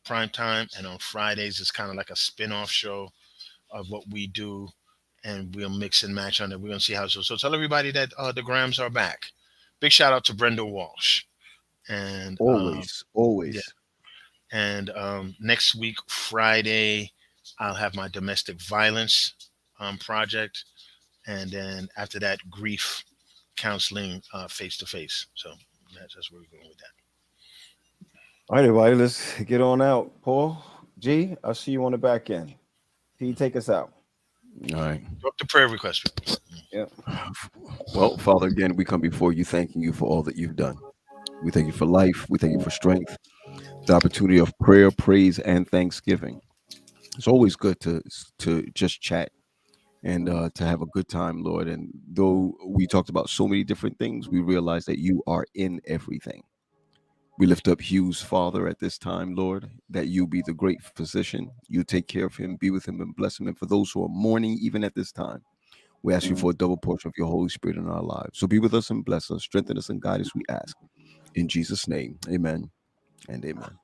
prime time, and on Fridays it's kind of like a spin-off show of what we do, and we'll mix and match on it. We're gonna see how it goes. So tell everybody that the Grams are back. Big shout out to Brenda Walsh, and always. Yeah. And next week Friday I'll have my domestic violence project, and then after that grief counseling face to face. So that's where we're going with that. All right, everybody, let's get on out. Paul, G, I'll see you on the back end. P, take us out. All right. Drop the prayer request. Yeah. Well, Father, again, we come before you, thanking you for all that you've done. We thank you for life. We thank you for strength, the opportunity of prayer, praise, and thanksgiving. It's always good to just chat and to have a good time, Lord. And though we talked about so many different things, we realize that you are in everything. We lift up Hugh's father at this time, Lord, that you be the great physician. You take care of him, be with him, and bless him. And for those who are mourning, even at this time, we ask you for a double portion of your Holy Spirit in our lives. So be with us and bless us, strengthen us and guide us, we ask. In Jesus' name, amen and amen.